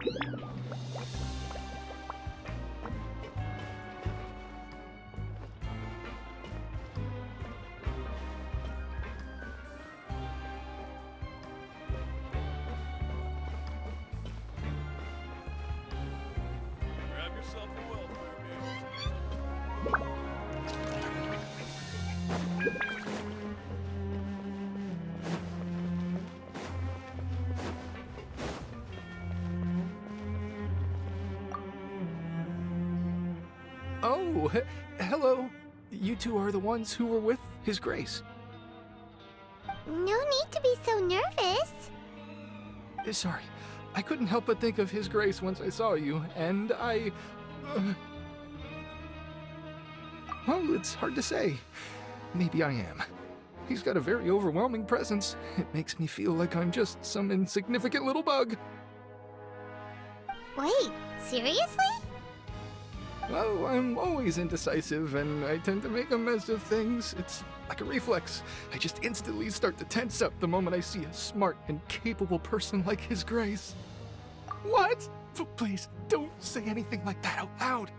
Grab yourself a welfare meal. Oh, hello. You two are the ones who were with His Grace. No need to be so nervous. Sorry, I couldn't help but think of His Grace once I saw you, and I... Well, it's hard to say. Maybe I am. He's got a very overwhelming presence. It makes me feel like I'm just some insignificant little bug. Wait, seriously? Oh, I'm always indecisive, and I tend to make a mess of things. It's like a reflex. I just instantly start to tense up the moment I see a smart and capable person like His Grace. What? Please, don't say anything like that out loud.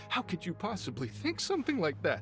How could you possibly think something like that?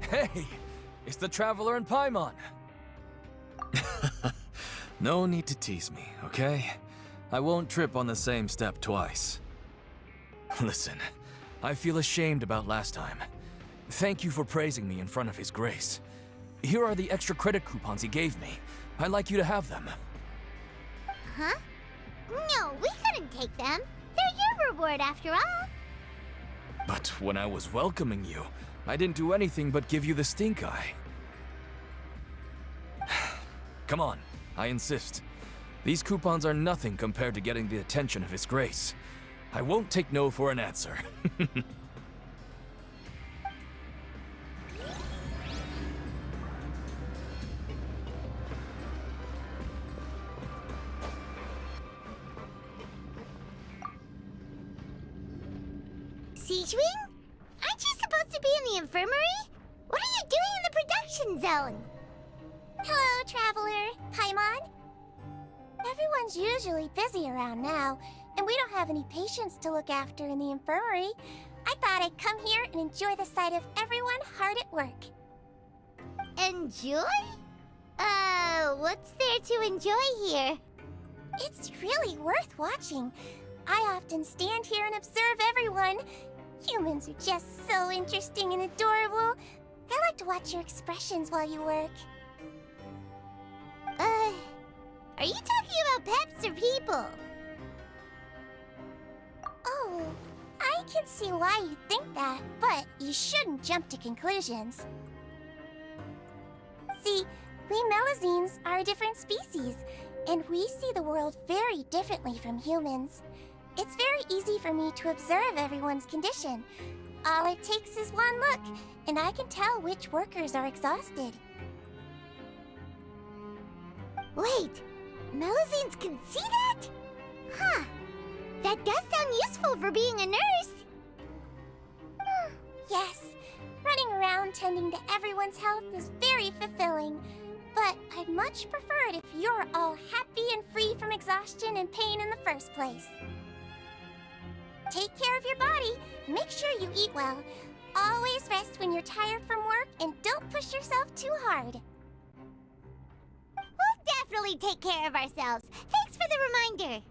Hey, it's the Traveler and Paimon. No need to tease me, okay? I won't trip on the same step twice. Listen, I feel ashamed about last time. Thank you for praising me in front of His Grace. Here are the extra credit coupons he gave me. I'd like you to have them. Huh? No, we couldn't take them. They're your reward after all. But when I was welcoming you, I didn't do anything but give you the stink eye. Come on, I insist. These coupons are nothing compared to getting the attention of His Grace. I won't take no for an answer. Siegewing? Aren't you supposed to be in the infirmary? What are you doing in the production zone? Hello, Traveler. Paimon? Everyone's usually busy around now, and we don't have any patients to look after in the infirmary. I thought I'd come here and enjoy the sight of everyone hard at work. Enjoy? What's there to enjoy here? It's really worth watching. I often stand here and observe everyone. Humans are just so interesting and adorable. I like to watch your expressions while you work. Are you talking about pets or people? Oh, I can see why you think that, but you shouldn't jump to conclusions. See, we Melazines are a different species, and we see the world very differently from humans. It's very easy for me to observe everyone's condition. All it takes is one look, and I can tell which workers are exhausted. Wait, Melazines can see that? Huh. That does sound useful for being a nurse. Yes, running around tending to everyone's health is very fulfilling. But I'd much prefer it if you're all happy and free from exhaustion and pain in the first place. Take care of your body. Make sure you eat well. Always rest when you're tired from work and don't push yourself too hard. We'll definitely take care of ourselves. Thanks for the reminder.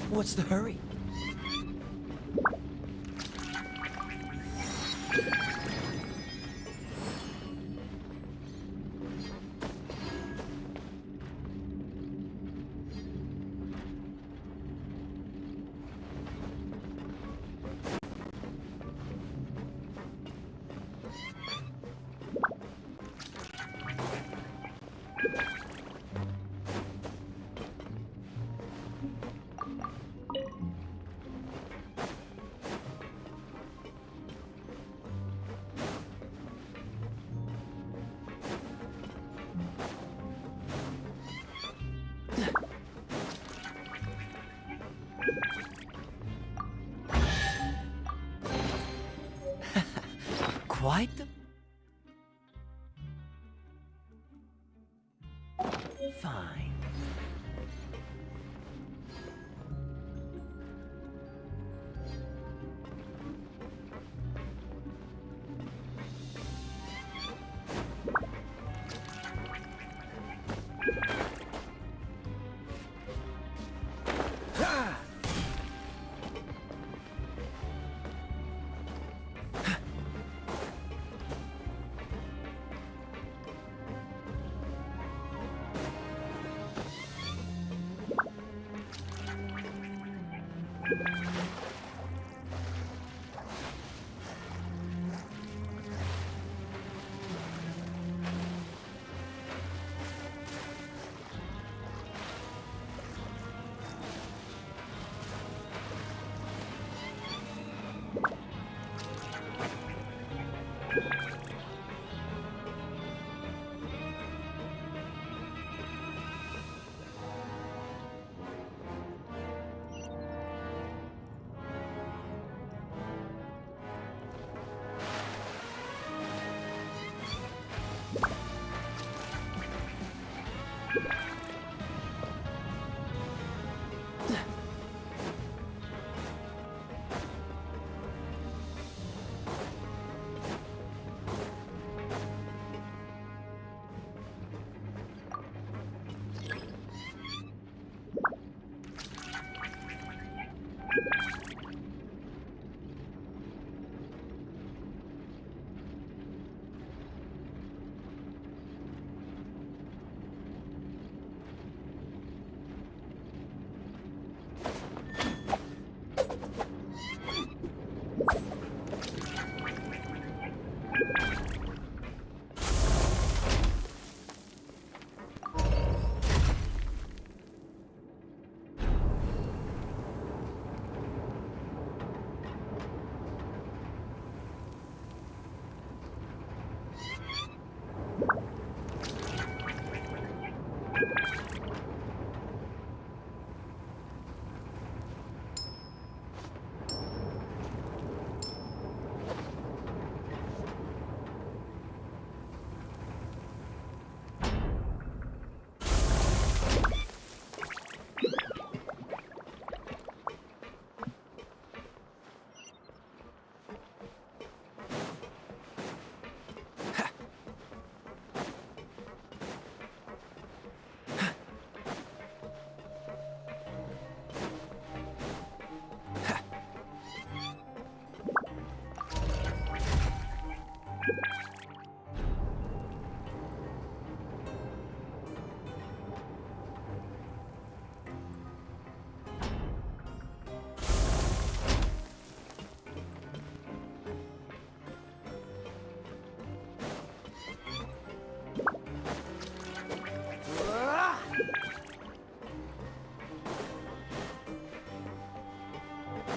What's the hurry? Quite the... Fine.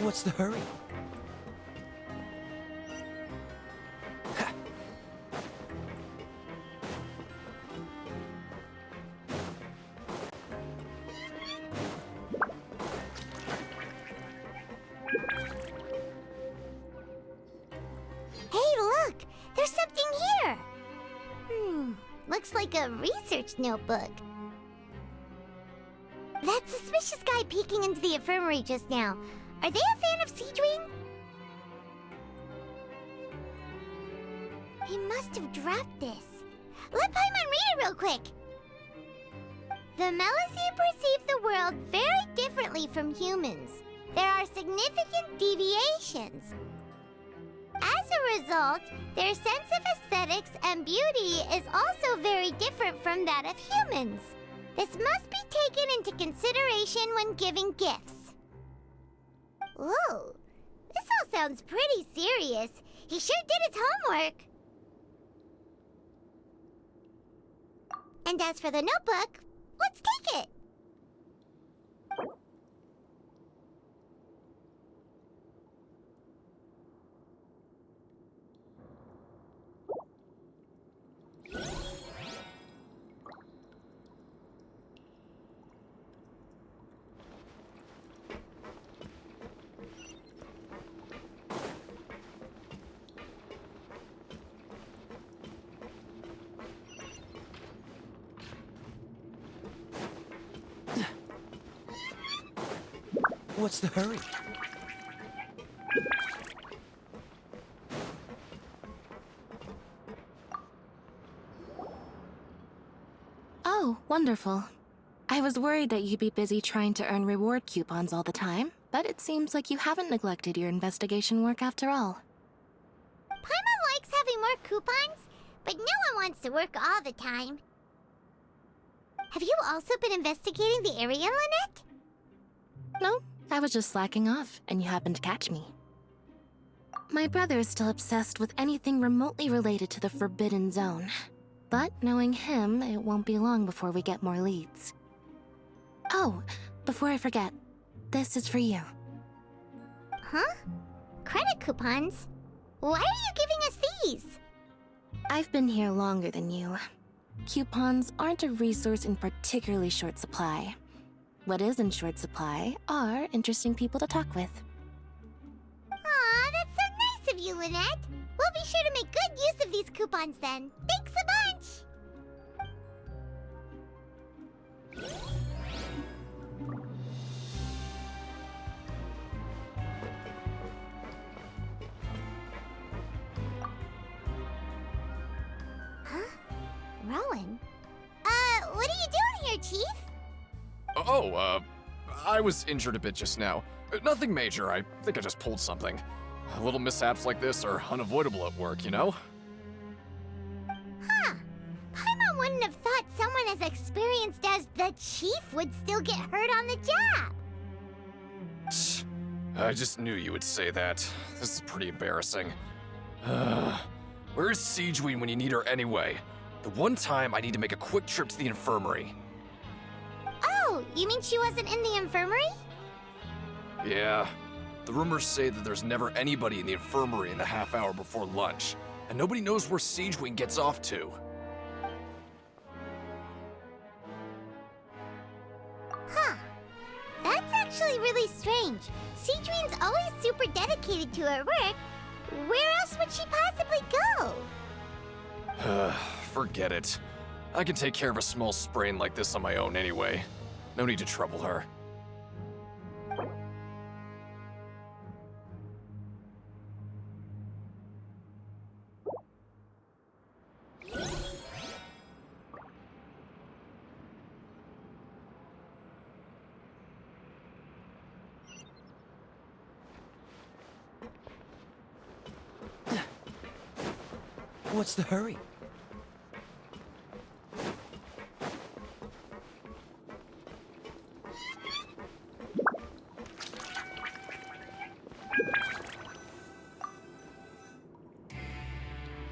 What's the hurry? Hey, look! There's something here! Looks like a research notebook. That suspicious guy peeking into the infirmary just now. Are they a fan of Siegewing? He must have dropped this. Let Paimon read it real quick. The Melusine perceive the world very differently from humans. There are significant deviations. As a result, their sense of aesthetics and beauty is also very different from that of humans. This must be taken into consideration when giving gifts. Whoa, this all sounds pretty serious. He sure did his homework. And as for the notebook, let's take it. What's the hurry? Oh, wonderful. I was worried that you'd be busy trying to earn reward coupons all the time, but it seems like you haven't neglected your investigation work after all. Paimon likes having more coupons, but no one wants to work all the time. Have you also been investigating the area, Lynette? No, I was just slacking off, and you happened to catch me. My brother is still obsessed with anything remotely related to the Forbidden Zone. But knowing him, it won't be long before we get more leads. Oh, before I forget, this is for you. Huh? Credit coupons? Why are you giving us these? I've been here longer than you. Coupons aren't a resource in particularly short supply. What is in short supply are interesting people to talk with. Aw, that's so nice of you, Lynette. We'll be sure to make good use of these coupons then. Thanks a bunch! Huh? Rowan? What are you doing here, Chief? Oh, I was injured a bit just now. Nothing major, I think I just pulled something. Little mishaps like this are unavoidable at work, you know? Huh. Paimon wouldn't have thought someone as experienced as the Chief would still get hurt on the job. Shh. I just knew you would say that. This is pretty embarrassing. Where's Siegewing when you need her anyway? The one time I need to make a quick trip to the infirmary. Oh, you mean she wasn't in the infirmary? Yeah. The rumors say that there's never anybody in the infirmary in the half hour before lunch, and nobody knows where Siegewing gets off to. Huh. That's actually really strange. Siegewing's always super dedicated to her work. Where else would she possibly go? Forget it. I can take care of a small sprain like this on my own anyway. No need to trouble her. What's the hurry?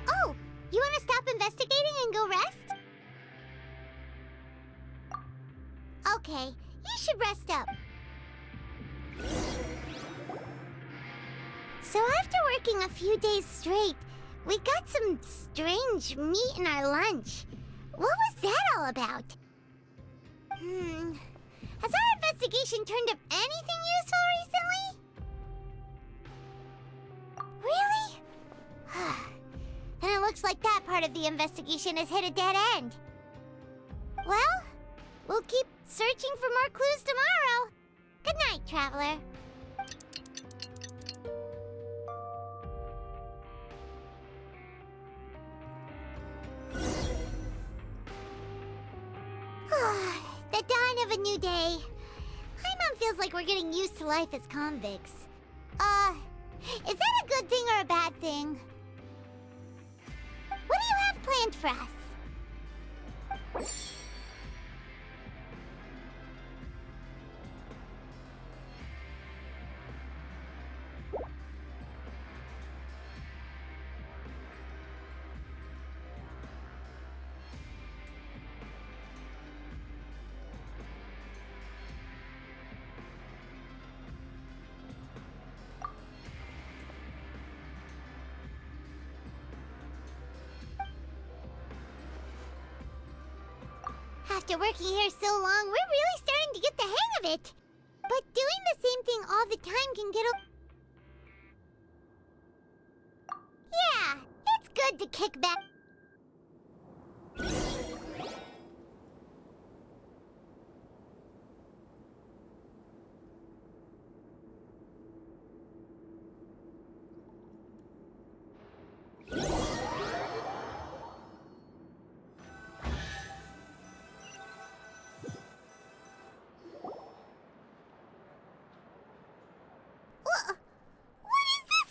Oh, you want to stop investigating and go rest? Okay, you should rest up. So after working a few days straight, we got some strange meat in our lunch. What was that all about? Has our investigation turned up anything useful recently? Really? Then it looks like that part of the investigation has hit a dead end. Well, we'll keep searching for more clues tomorrow. Good night, Traveler. The dawn of a new day. Paimon feels like we're getting used to life as convicts. Is that a good thing or a bad thing? What do you have planned for us? After working here so long, we're really starting to get the hang of it. But doing the same thing all the time can get Yeah, it's good to kick back.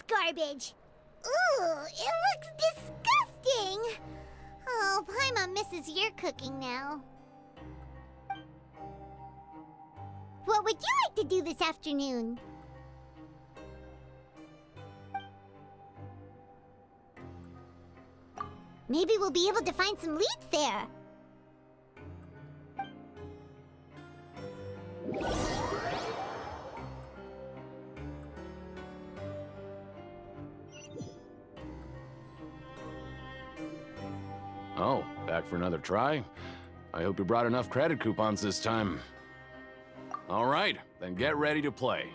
Garbage. Ooh, it looks disgusting. Oh, Paimon misses your cooking now. What would you like to do this afternoon? Maybe we'll be able to find some leads there. Oh, back for another try? I hope you brought enough credit coupons this time. All right, then get ready to play.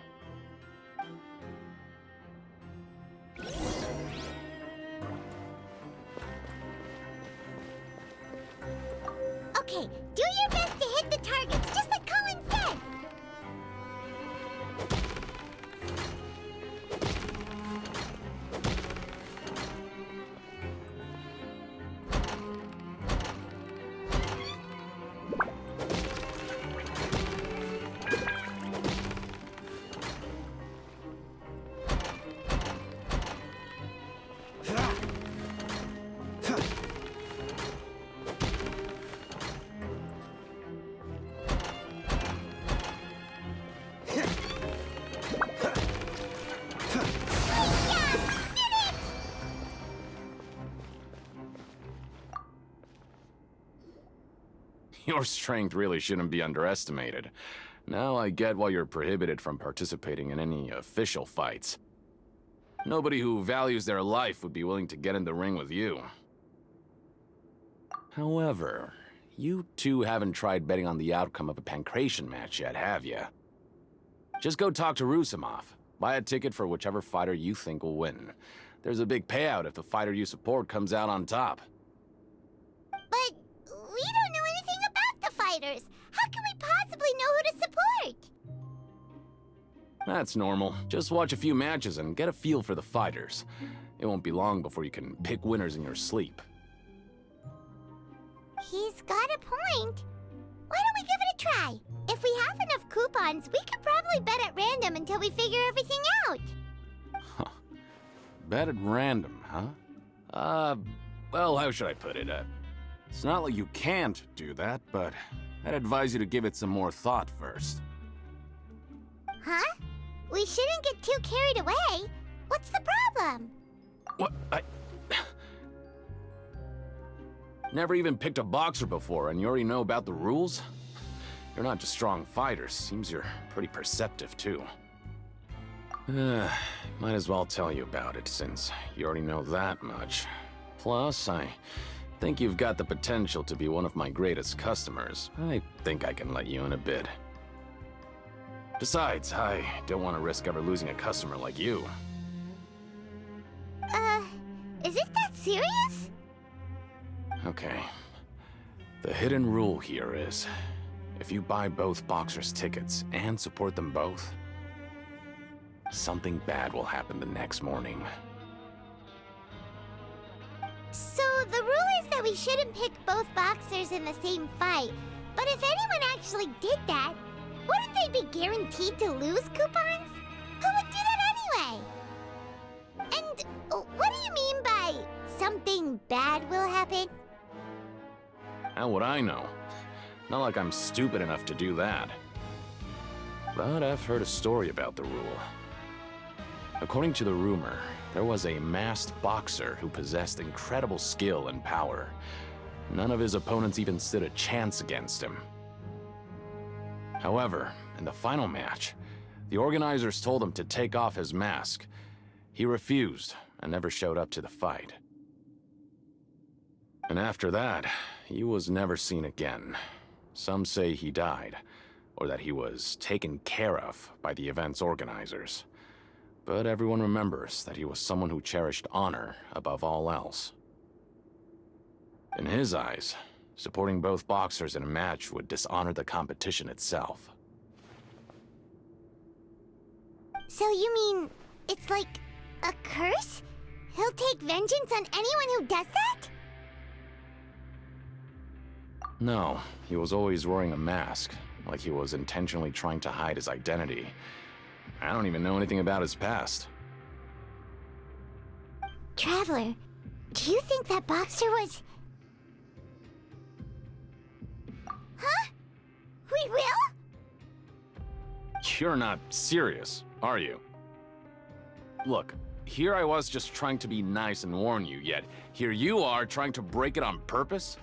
Okay, do your best to hit the targets, just like Colin said. Your strength really shouldn't be underestimated. Now I get why you're prohibited from participating in any official fights. Nobody who values their life would be willing to get in the ring with you. However, you two haven't tried betting on the outcome of a pancration match yet, have you? Just go talk to Rusimov. Buy a ticket for whichever fighter you think will win. There's a big payout if the fighter you support comes out on top. But we don't know anything about the fighters. How can we possibly know who to support? That's normal. Just watch a few matches and get a feel for the fighters. It won't be long before you can pick winners in your sleep. He's got a point. Why don't we give it a try? If we have enough coupons, we could probably bet at random until we figure everything out. Huh. Bet at random, huh? Well, how should I put it? It's not like you can't do that, but I'd advise you to give it some more thought first. Huh? We shouldn't get too carried away. What's the problem? What? Never even picked a boxer before, and you already know about the rules? You're not just strong fighters. Seems you're pretty perceptive, too. Might as well tell you about it since you already know that much. Plus, I think you've got the potential to be one of my greatest customers. I think I can let you in a bid. Besides, I don't want to risk ever losing a customer like you. Is it that serious? Okay. The hidden rule here is, if you buy both boxers' tickets and support them both, something bad will happen the next morning. So the rule is that we shouldn't pick both boxers in the same fight. But if anyone actually did that, wouldn't they be guaranteed to lose coupons? Who would do that anyway? And what do you mean by something bad will happen? How would I know? Not like I'm stupid enough to do that. But I've heard a story about the rule. According to the rumor, there was a masked boxer who possessed incredible skill and power. None of his opponents even stood a chance against him. However, in the final match, the organizers told him to take off his mask. He refused and never showed up to the fight. And after that, he was never seen again. Some say he died, or that he was taken care of by the event's organizers. But everyone remembers that he was someone who cherished honor above all else. In his eyes, supporting both boxers in a match would dishonor the competition itself. So you mean it's like a curse? He'll take vengeance on anyone who does that? No, he was always wearing a mask, like he was intentionally trying to hide his identity. I don't even know anything about his past. Traveler, do you think that boxer was... Huh? We will? You're not serious, are you? Look, here I was just trying to be nice and warn you, yet here you are trying to break it on purpose?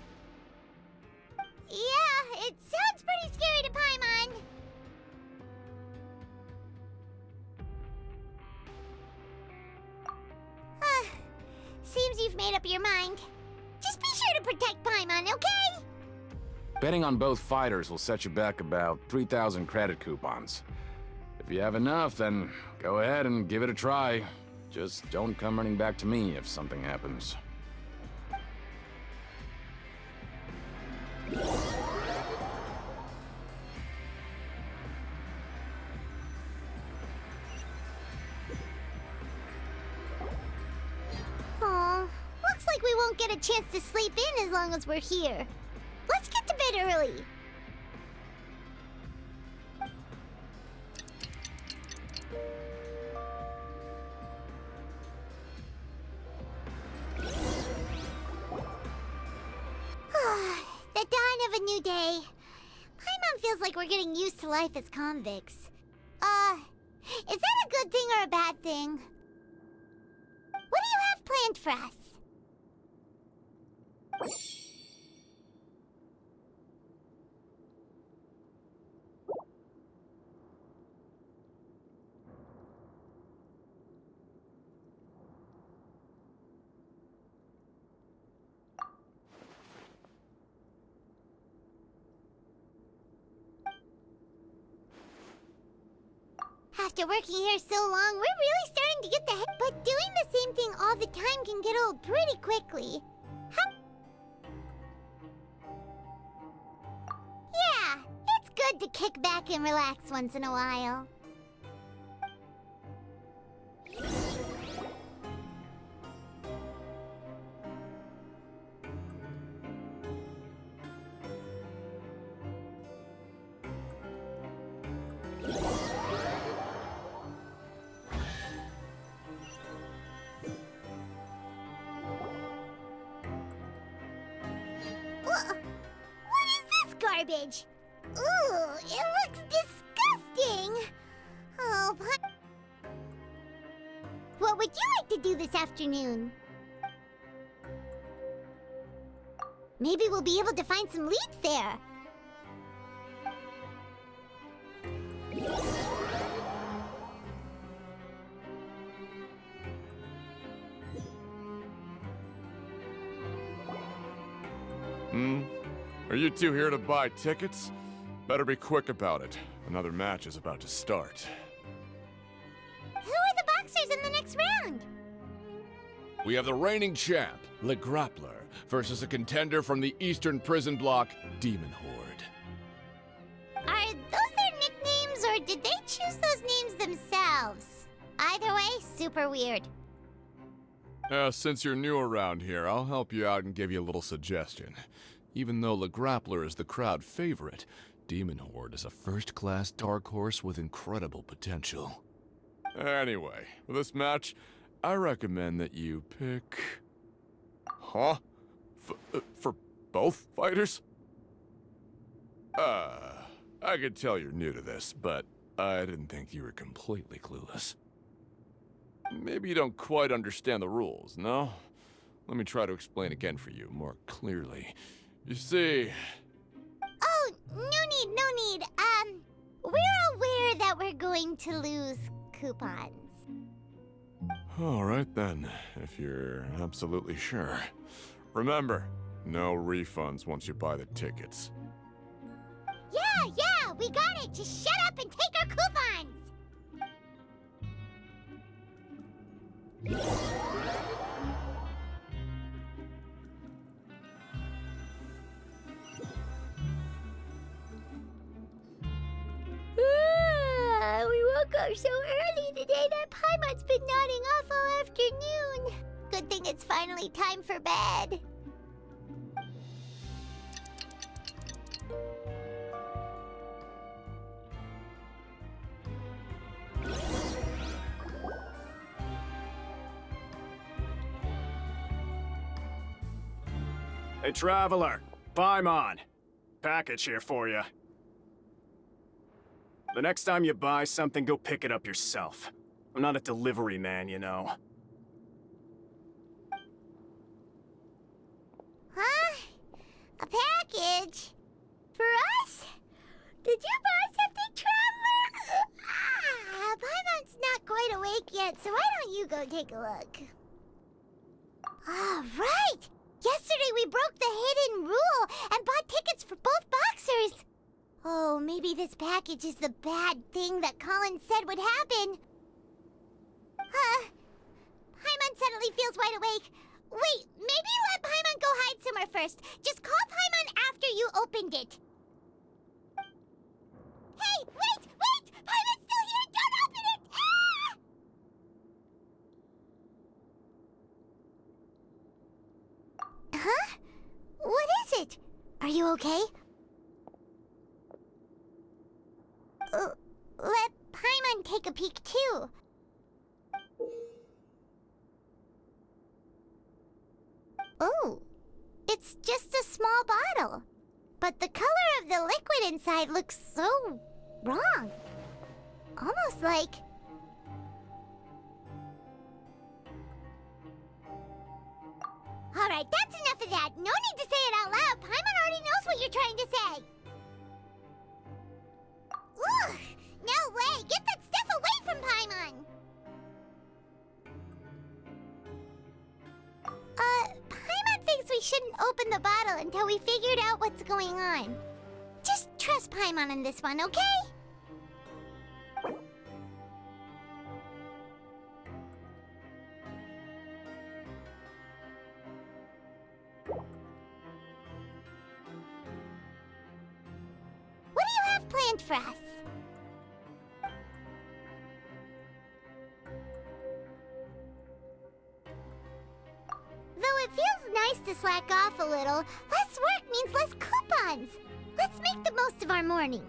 Yeah, it sounds pretty scary to Paimon. Seems you've made up your mind. Just be sure to protect Paimon, okay? Betting on both fighters will set you back about 3,000 credit coupons. If you have enough, then go ahead and give it a try. Just don't come running back to me if something happens. Aw, looks like we won't get a chance to sleep in as long as we're here. Let's get to bed early. The dawn of a new day. Paimon feels like we're getting used to life as convicts. Is that a good thing or a bad thing? What do you have planned for us? After working here so long, we're really starting to get the hang. But doing the same thing all the time can get old pretty quickly. Yeah, it's good to kick back and relax once in a while. What is this garbage? Ooh, it looks disgusting. Oh, what would you like to do this afternoon? Maybe we'll be able to find some leads there. you two here to buy tickets? Better be quick about it. Another match is about to start. Who are the boxers in the next round? We have the reigning champ, Le Grappler, versus a contender from the Eastern Prison Block, Demon Horde. Are those their nicknames, or did they choose those names themselves? Either way, super weird. Since you're new around here, I'll help you out and give you a little suggestion. Even though Le Grappler is the crowd favorite, Demon Horde is a first-class dark horse with incredible potential. Anyway, for this match, I recommend that you pick... Huh? For both fighters? I could tell you're new to this, but I didn't think you were completely clueless. Maybe you don't quite understand the rules, no? Let me try to explain again for you, more clearly. You see... Oh, no need. We're aware that we're going to lose coupons. Alright then, if you're absolutely sure. Remember, no refunds once you buy the tickets. Yeah, we got it! Just shut up and take our coupons! We woke up so early today that Paimon's been nodding off all afternoon. Good thing it's finally time for bed. Hey, traveler, Paimon. Package here for you. The next time you buy something, go pick it up yourself. I'm not a delivery man, you know. Huh? A package? For us? Did you buy something, traveler? Paimon's not quite awake yet, so why don't you go take a look? Right! Yesterday we broke the hidden rule and bought tickets for both boxers. Oh, maybe this package is the bad thing that Colin said would happen. Paimon suddenly feels wide awake. Wait, maybe let Paimon go hide somewhere first. Just call Paimon after you opened it. Hey, wait! Paimon's still here! Don't open it! Ah! Huh? What is it? Are you okay? Let Paimon take a peek too. Oh, it's just a small bottle. But the color of the liquid inside looks so wrong. Almost like... Alright, that's enough of that. No need to say it out loud. Paimon already knows what you're trying to say. Ugh! No way! Get that stuff away from Paimon! Paimon thinks we shouldn't open the bottle until we figured out what's going on. Just trust Paimon on this one, okay? What do you have planned for us? Though it feels nice to slack off a little, less work means less coupons. Let's make the most of our morning.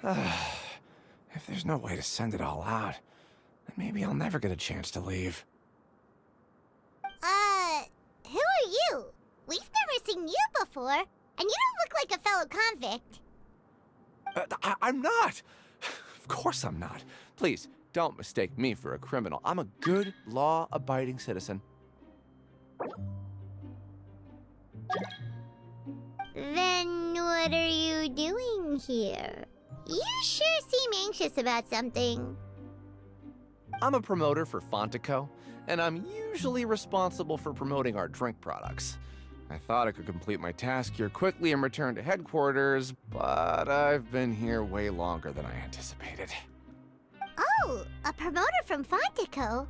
If there's no way to send it all out, then maybe I'll never get a chance to leave. Who are you? We've never seen you before, and you don't look like a fellow convict. I'm not! Of course I'm not. Please, don't mistake me for a criminal. I'm a good, law-abiding citizen. Then what are you doing here? You sure seem anxious about something. I'm a promoter for Fontico, and I'm usually responsible for promoting our drink products. I thought I could complete my task here quickly and return to headquarters, but I've been here way longer than I anticipated. Oh, a promoter from Fontico?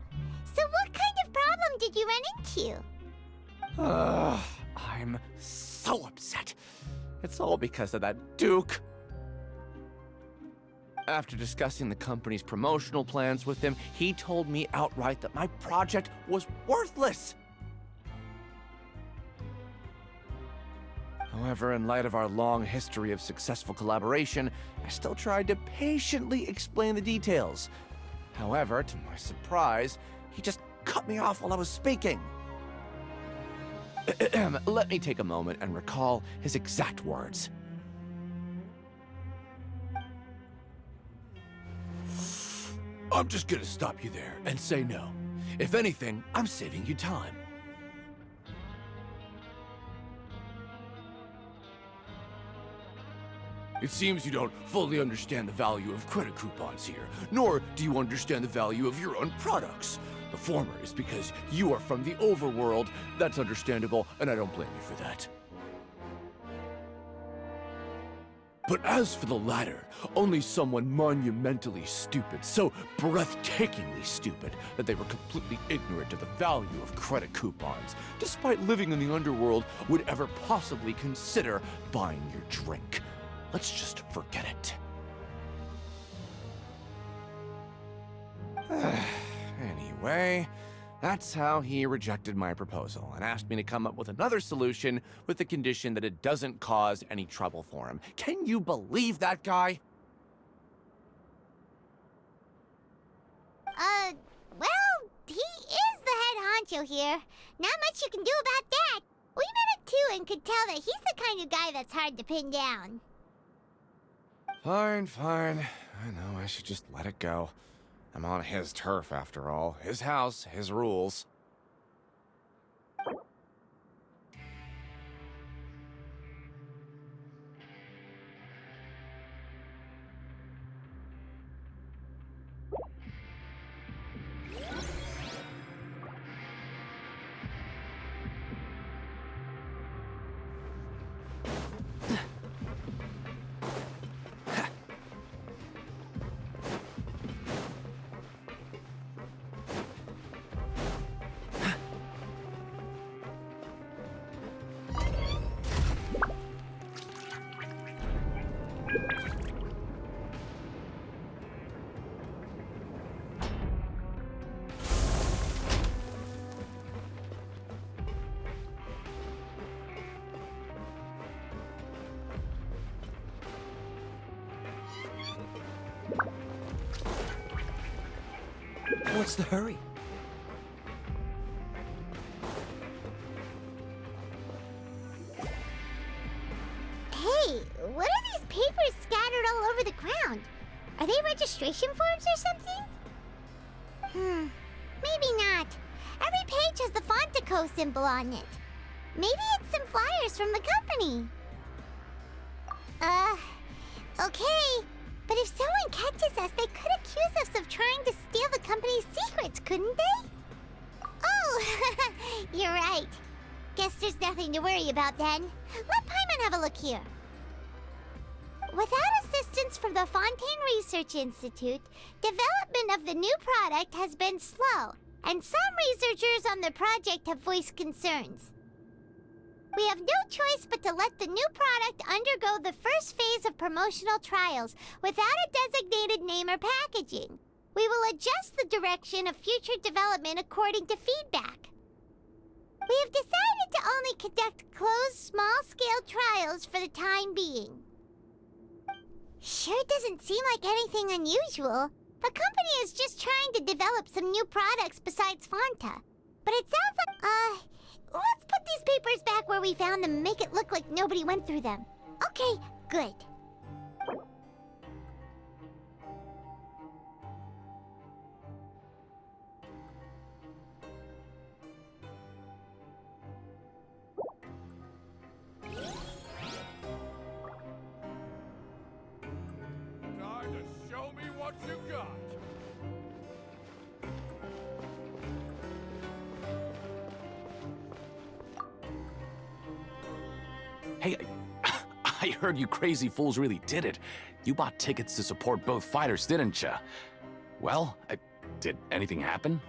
So what kind of problem did you run into? I'm so upset. It's all because of that Duke. After discussing the company's promotional plans with him, he told me outright that my project was worthless. However, in light of our long history of successful collaboration, I still tried to patiently explain the details. However, to my surprise, he just cut me off while I was speaking. Let me take a moment and recall his exact words. I'm just gonna stop you there and say no. If anything, I'm saving you time. It seems you don't fully understand the value of credit coupons here, nor do you understand the value of your own products. The former is because you are from the overworld. That's understandable, and I don't blame you for that. But as for the latter, only someone monumentally stupid, so breathtakingly stupid that they were completely ignorant of the value of credit coupons, despite living in the underworld, would ever possibly consider buying your drink. Let's just forget it. Anyway, that's how he rejected my proposal and asked me to come up with another solution with the condition that it doesn't cause any trouble for him. Can you believe that guy? Well, he is the head honcho here. Not much you can do about that. We met him too and could tell that he's the kind of guy that's hard to pin down. Fine. I know I should just let it go. I'm on his turf after all. His house, his rules. What's the hurry? Hey, what are these papers scattered all over the ground? Are they registration forms or something? Maybe not. Every page has the Fontico symbol on it. Maybe it's some flyers from the company. Okay. But if someone catches us, they could accuse us of trying to steal the company's secrets, couldn't they? Oh, you're right. Guess there's nothing to worry about then. Let Paimon have a look here. Without assistance from the Fontaine Research Institute, development of the new product has been slow, and some researchers on the project have voiced concerns. We have no choice but to let the new product undergo the first phase of promotional trials without a designated name or packaging. We will adjust the direction of future development according to feedback. We have decided to only conduct closed, small-scale trials for the time being. Sure doesn't seem like anything unusual. The company is just trying to develop some new products besides Fanta. But it sounds like, let's put these papers back where we found them and make it look like nobody went through them. Okay, good. Time to show me what you got. Hey, I heard you crazy fools really did it. You bought tickets to support both fighters, didn't ya? Well, did anything happen?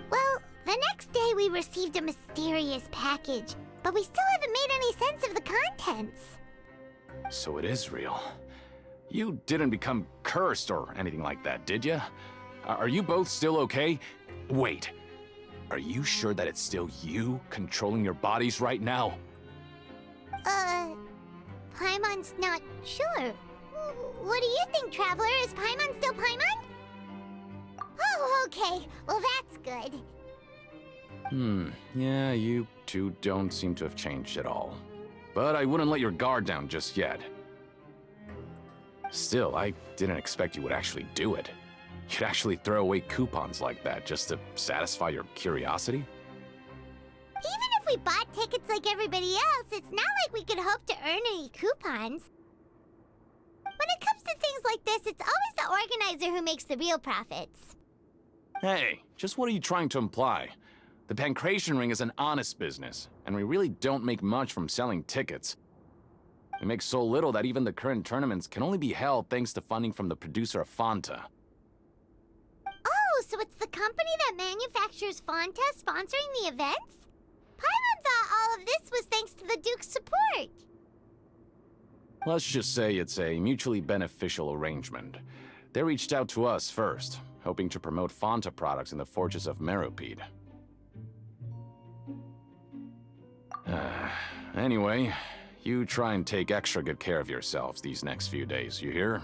Well, the next day we received a mysterious package, but we still haven't made any sense of the contents. So it is real. You didn't become cursed or anything like that, did ya? Are you both still okay? Wait, are you sure that it's still you controlling your bodies right now? Paimon's not sure. What do you think, Traveler? Is Paimon still Paimon? Oh, okay. Well, that's good. Yeah, you two don't seem to have changed at all. But I wouldn't let your guard down just yet. Still, I didn't expect you would actually do it. You'd actually throw away coupons like that just to satisfy your curiosity? Even if we bought tickets like everybody else, it's not like we could hope to earn any coupons. When it comes to things like this, it's always the organizer who makes the real profits. Hey, just what are you trying to imply? The Pancration Ring is an honest business, and we really don't make much from selling tickets. We make so little that even the current tournaments can only be held thanks to funding from the producer of Fanta. Oh, so it's the company that manufactures Fanta sponsoring the events? Paimon thought all of this was thanks to the Duke's support. Let's just say it's a mutually beneficial arrangement. They reached out to us first, hoping to promote Fanta products in the Fortress of Meropide. Anyway, you try and take extra good care of yourselves these next few days, you hear?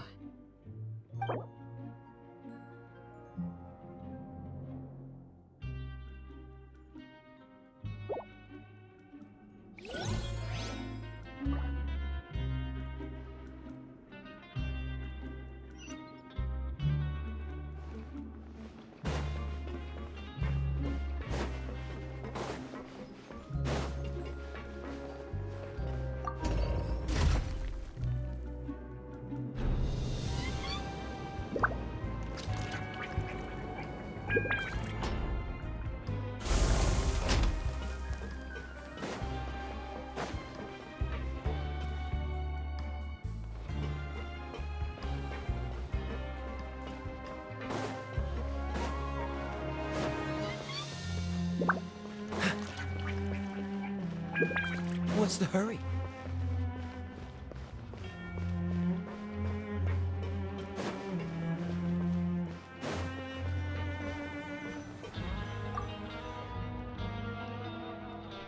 What's the hurry?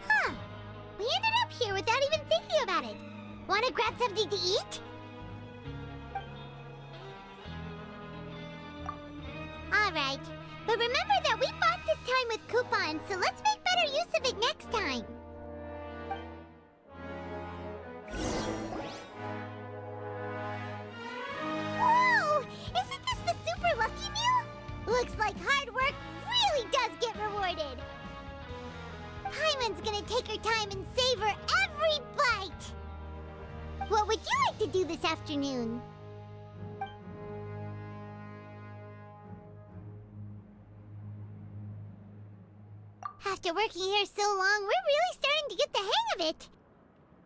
Huh. We ended up here without even thinking about it. Want to grab something to eat? Alright. But remember that we bought this time with coupons, so let's make better use of it next time. Whoa! Isn't this the super lucky meal? Looks like hard work really does get rewarded. Paimon's gonna take her time and savor every bite. What would you like to do this afternoon? After working here so long, we're really starting to get the hang of it.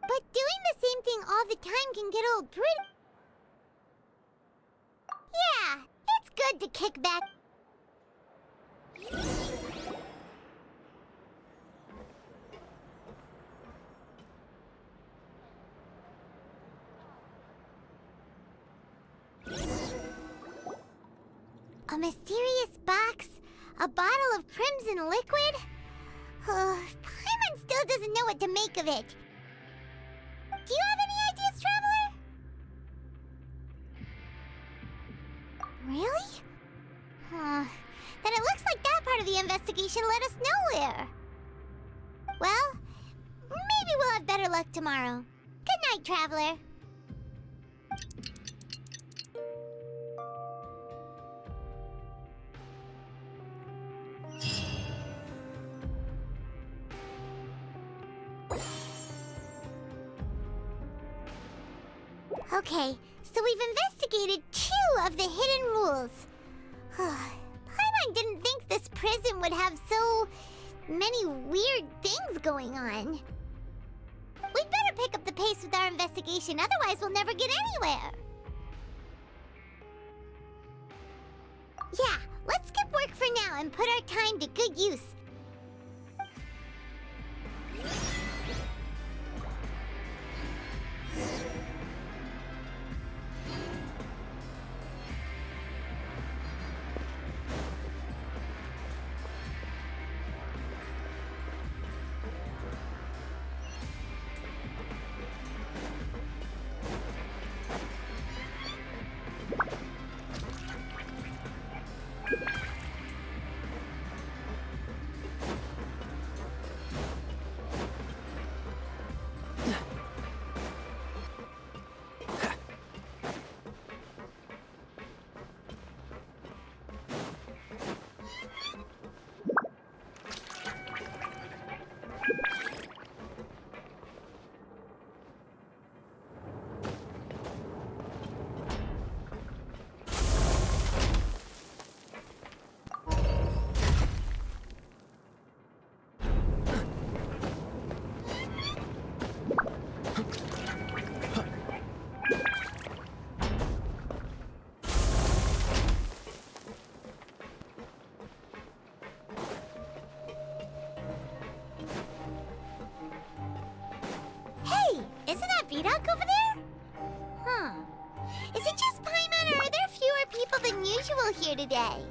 But doing the same thing all the time can get old pretty... Yeah, it's good to kick back. A mysterious box? A bottle of crimson liquid? Paimon still doesn't know what to make of it. Do you have any ideas, Traveler? investigation led us nowhere. Well, maybe we'll have better luck tomorrow. Good night, Traveler. Okay, so we've investigated 2 of the hidden rules. Paimon didn't think this prison would have so many weird things going on. We'd better pick up the pace with our investigation, otherwise we'll never get anywhere. Yeah, let's skip work for now and put our time to good use. Isn't that Vidoc over there? Huh. Is it just Paimon, or are there fewer people than usual here today?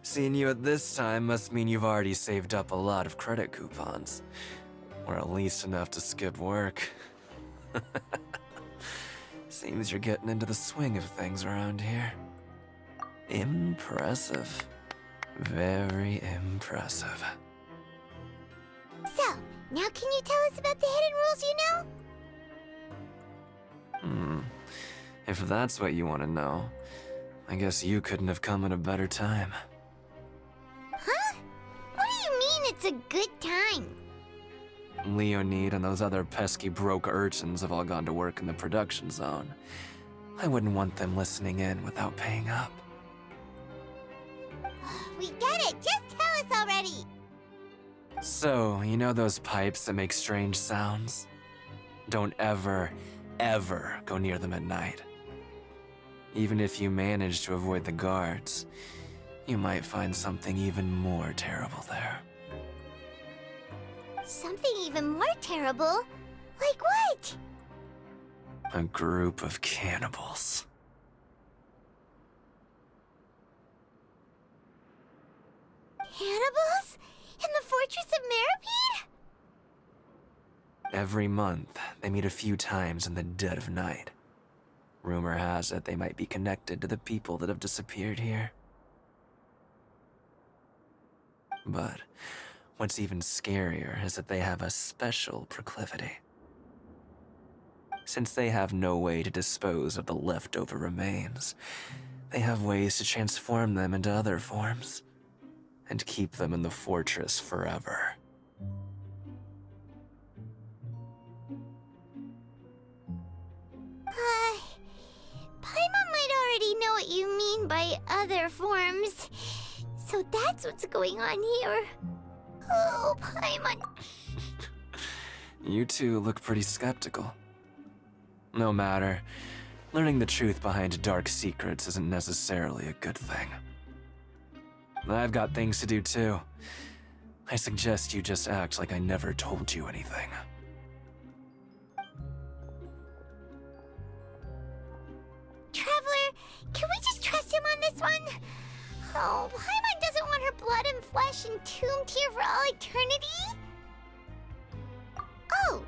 Seeing you at this time must mean you've already saved up a lot of credit coupons. Or at least enough to skip work. Seems you're getting into the swing of things around here. Impressive. Very impressive. So, now can you tell us about the hidden rules you know? If that's what you want to know, I guess you couldn't have come at a better time. Huh? What do you mean it's a good time? Leonid and those other pesky broke urchins have all gone to work in the production zone. I wouldn't want them listening in without paying up. We get it! Just tell us already! So, you know those pipes that make strange sounds? Don't ever, ever go near them at night. Even if you manage to avoid the guards, you might find something even more terrible there. Something even more terrible? Like what? A group of cannibals. Cannibals? In the Fortress of Meripede? Every month, they meet a few times in the dead of night. Rumor has it they might be connected to the people that have disappeared here. But what's even scarier is that they have a special proclivity. Since they have no way to dispose of the leftover remains, they have ways to transform them into other forms and keep them in the fortress forever. Paimon might already know what you mean by other forms. So that's what's going on here. Oh, Paimon. You two look pretty skeptical. No matter, learning the truth behind dark secrets isn't necessarily a good thing. I've got things to do too. I suggest you just act like I never told you anything. Traveler, can we just trust him on this one? Oh, Paimon doesn't want her blood and flesh entombed here for all eternity? Oh,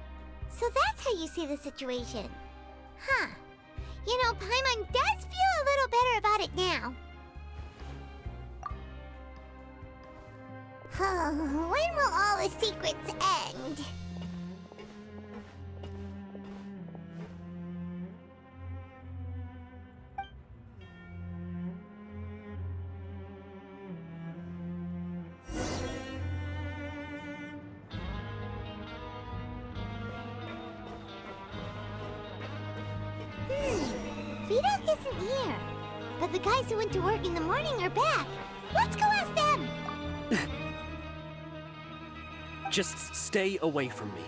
so So that's how you see the situation. Huh. You know, Paimon does feel a little better about it now. When will all the secrets end? Vidok isn't here. But the guys who went to work in the morning are back. Let's go ask them! Just stay away from me.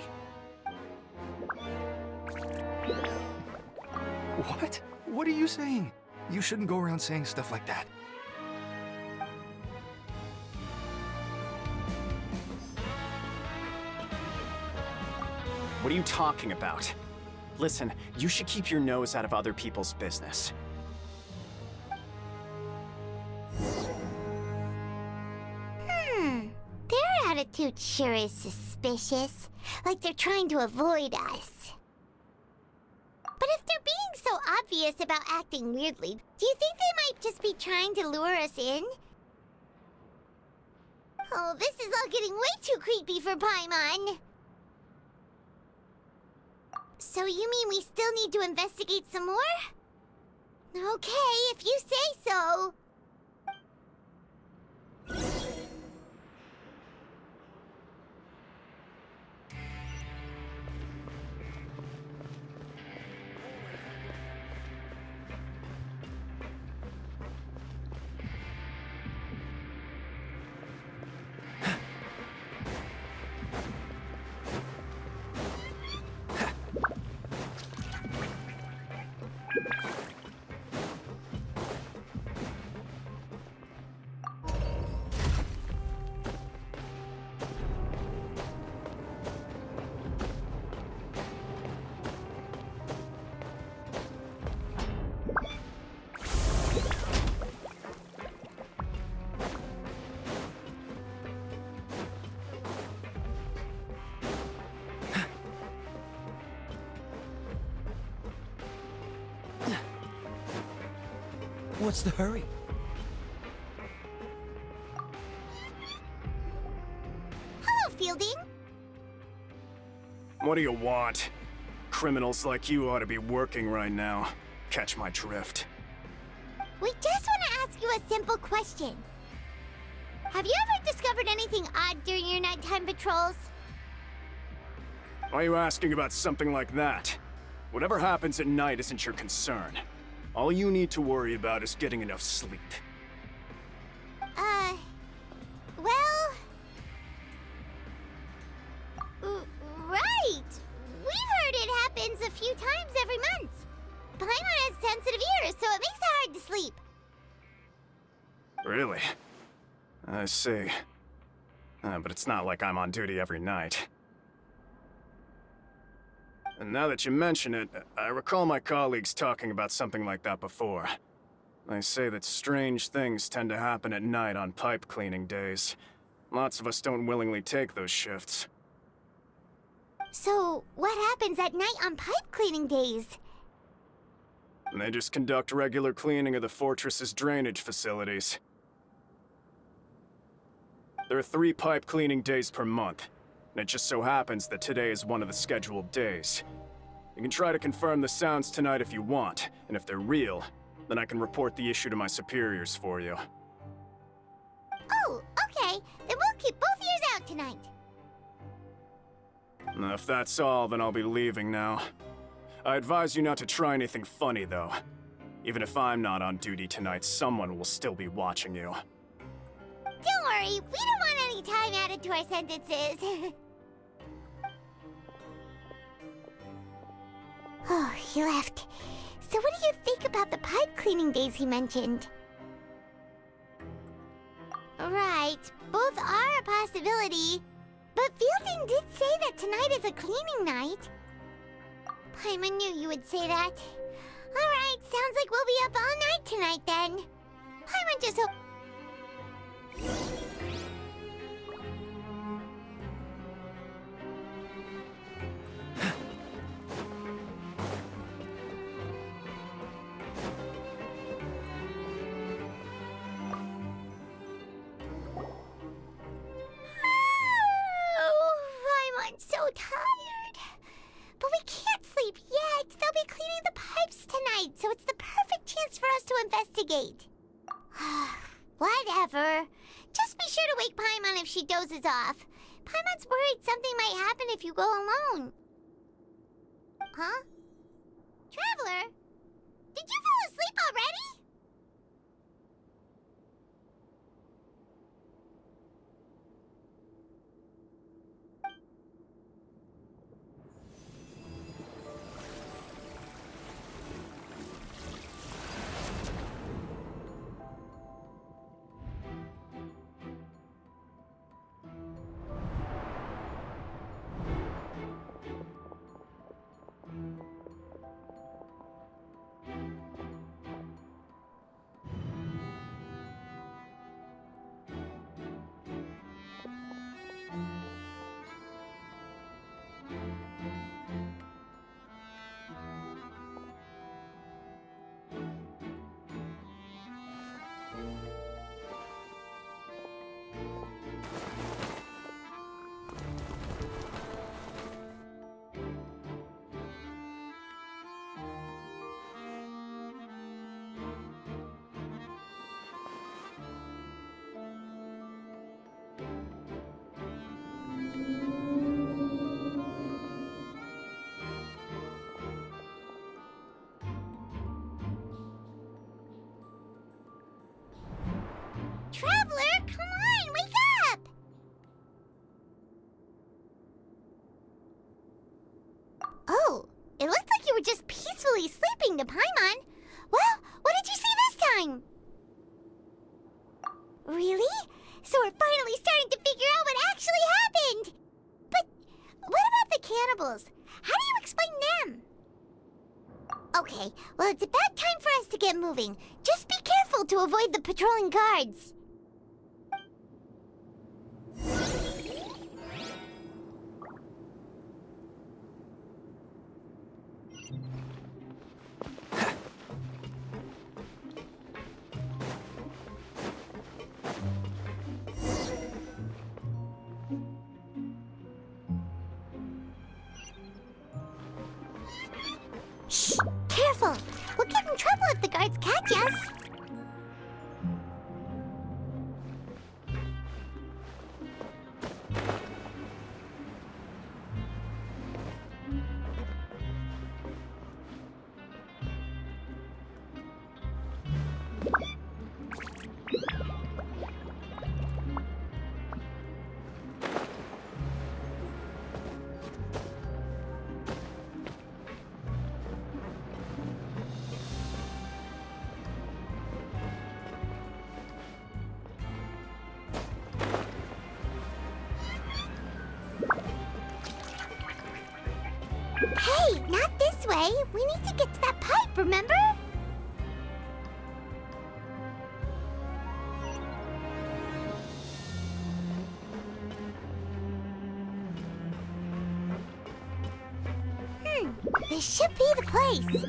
What? What are you saying? You shouldn't go around saying stuff like that. What are you talking about? Listen, you should keep your nose out of other people's business. Their attitude sure is suspicious. Like they're trying to avoid us. But if they're being so obvious about acting weirdly, do you think they might just be trying to lure us in? Oh, this is all getting way too creepy for Paimon. So you mean we still need to investigate some more? Okay, if you say so. What's the hurry? Hello, Fielding. What do you want? Criminals like you ought to be working right now. Catch my drift. We just want to ask you a simple question. Have you ever discovered anything odd during your nighttime patrols? Why are you asking about something like that? Whatever happens at night isn't your concern. All you need to worry about is getting enough sleep. Well... right! We've heard it happens a few times every month. Paimon has sensitive ears, so it makes it hard to sleep. Really? I see. But it's not like I'm on duty every night. And now that you mention it, I recall my colleagues talking about something like that before. They say that strange things tend to happen at night on pipe cleaning days. Lots of us don't willingly take those shifts. So, what happens at night on pipe cleaning days? They just conduct regular cleaning of the fortress's drainage facilities. There are 3 pipe cleaning days per month, and it just so happens that today is one of the scheduled days. You can try to confirm the sounds tonight if you want, and if they're real, then I can report the issue to my superiors for you. Oh, okay. Then we'll keep both ears out tonight. If that's all, then I'll be leaving now. I advise you not to try anything funny, though. Even if I'm not on duty tonight, someone will still be watching you. Don't worry, we don't want any time added to our sentences. Oh, he left. So what do you think about the pipe cleaning days he mentioned? Right, both are a possibility. But Fielding did say that tonight is a cleaning night. Paimon knew you would say that. Alright, sounds like we'll be up all night tonight then. Paimon just hope... investigate. Whatever. Just be sure to wake Paimon if she dozes off. Paimon's worried something might happen if you go alone. Huh? Traveler? Did you fall asleep already? Traveler, come on, wake up! Oh, it looks like you were just peacefully sleeping to Paimon. Well, what did you see this time? Really? So we're finally starting to figure out what actually happened! But what about the cannibals? How do you explain them? Okay, well, it's about time for us to get moving. Just be careful to avoid the patrolling guards. Shh! Careful! We'll get in trouble if the guards catch us. Hey, not this way. We need to get to that pipe, remember? This should be the place.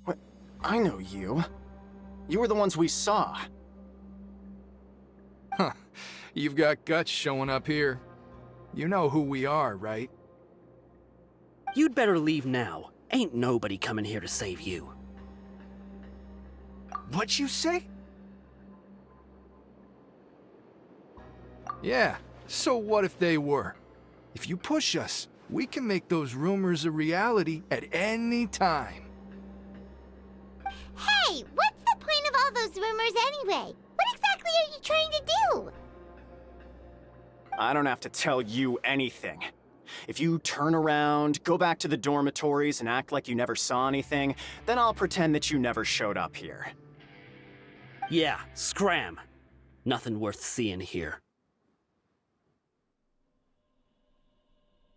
What? I know you. You were the ones we saw. Huh. You've got guts showing up here. You know who we are, right? You'd better leave now. Ain't nobody coming here to save you. What'd you say? Yeah, so what if they were? If you push us, we can make those rumors a reality at any time. Hey, what's the point of all those rumors anyway? What exactly are you trying to do? I don't have to tell you anything. If you turn around, go back to the dormitories, and act like you never saw anything, then I'll pretend that you never showed up here. Yeah, scram. Nothing worth seeing here.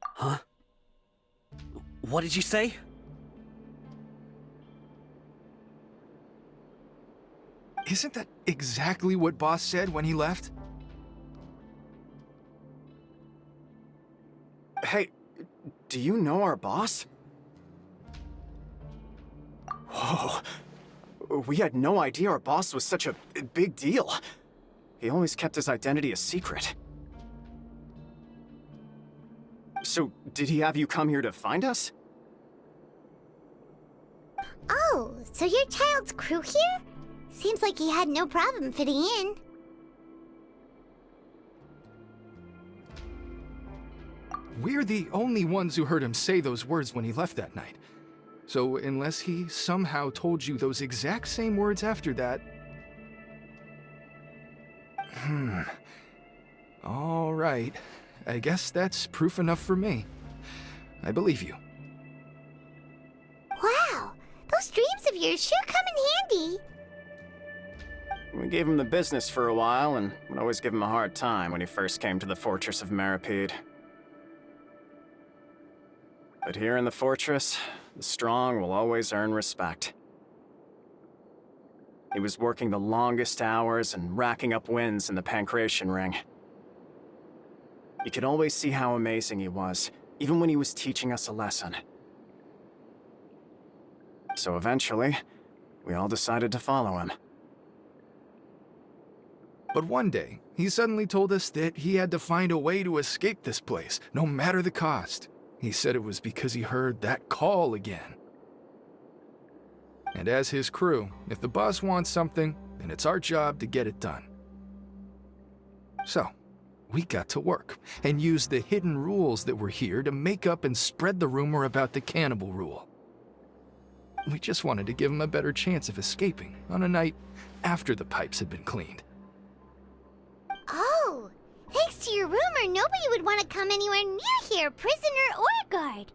Huh? What did you say? Isn't that exactly what Boss said when he left? Hey, do you know our boss? Oh, we had no idea our boss was such a big deal. He always kept his identity a secret. So, did he have you come here to find us? Oh, so your child's crew here? Seems like he had no problem fitting in. We're the only ones who heard him say those words when he left that night. So unless he somehow told you those exact same words after that... All right. I guess that's proof enough for me. I believe you. Wow, those dreams of yours sure come in handy. We gave him the business for a while and would always give him a hard time when he first came to the Fortress of Maripede. But here in the fortress, the strong will always earn respect. He was working the longest hours and racking up wins in the Pancration Ring. You could always see how amazing he was, even when he was teaching us a lesson. So eventually, we all decided to follow him. But one day, he suddenly told us that he had to find a way to escape this place, no matter the cost. He said it was because he heard that call again. And as his crew, if the boss wants something, then it's our job to get it done. So, we got to work, and used the hidden rules that were here to make up and spread the rumor about the cannibal rule. We just wanted to give him a better chance of escaping on a night after the pipes had been cleaned. Oh, thanks to your rumor, nobody would want to come anywhere near here, prisoner or guard.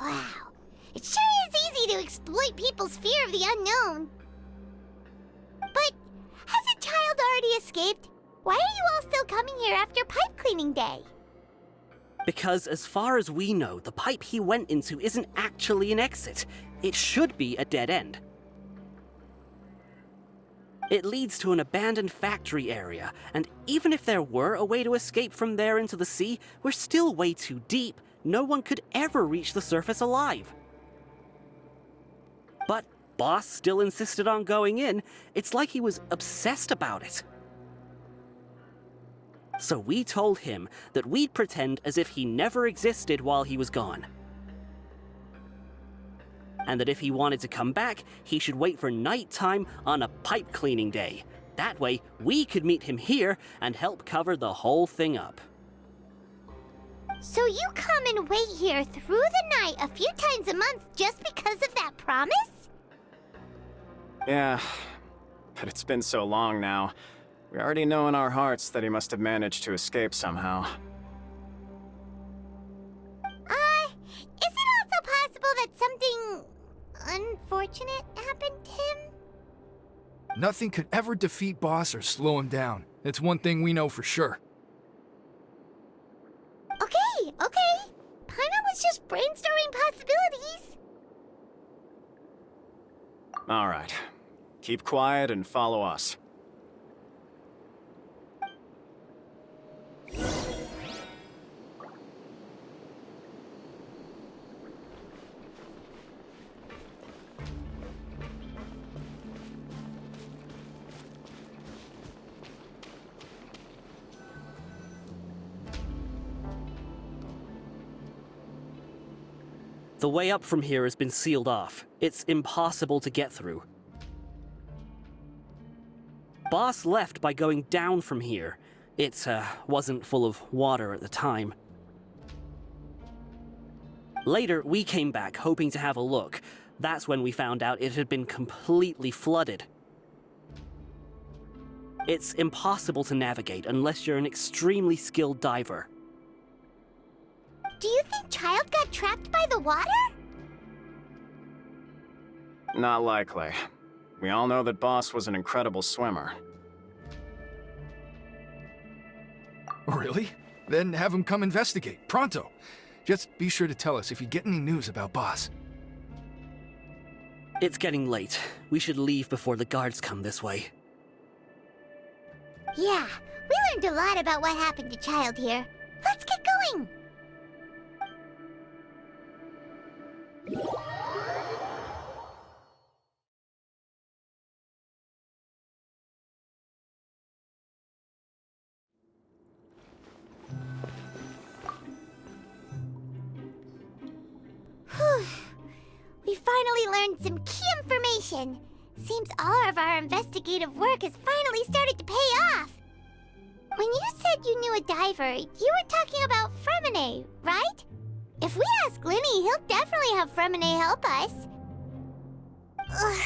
Wow, it sure is easy to exploit people's fear of the unknown. But has a child already escaped? Why are you all still coming here after pipe cleaning day? Because as far as we know, the pipe he went into isn't actually an exit. It should be a dead end. It leads to an abandoned factory area, and even if there were a way to escape from there into the sea, we're still way too deep. No one could ever reach the surface alive. But Boss still insisted on going in. It's like he was obsessed about it. So we told him that we'd pretend as if he never existed while he was gone. And that if he wanted to come back, he should wait for nighttime on a pipe cleaning day. That way, we could meet him here and help cover the whole thing up. So you come and wait here through the night a few times a month just because of that promise? Yeah, but it's been so long now. We already know in our hearts that he must have managed to escape somehow. Is it also possible that something unfortunate happened to him? Nothing could ever defeat Boss or slow him down. It's one thing we know for sure. Okay. Paimon was just brainstorming possibilities. All right. Keep quiet and follow us. The way up from here has been sealed off. It's impossible to get through. Boss left by going down from here. It wasn't full of water at the time. Later, we came back hoping to have a look. That's when we found out it had been completely flooded. It's impossible to navigate unless you're an extremely skilled diver. Do you think Child got trapped by the water? Not likely. We all know that Boss was an incredible swimmer. Really? Then have him come investigate, pronto. Just be sure to tell us if you get any news about Boss. It's getting late. We should leave before the guards come this way. Yeah, we learned a lot about what happened to Child here. Let's get going! finally learned some key information. Seems all of our investigative work has finally started to pay off. When you said you knew a diver, you were talking about Fremine, right? If we ask Linny, he'll definitely have Fremine help us. Ugh.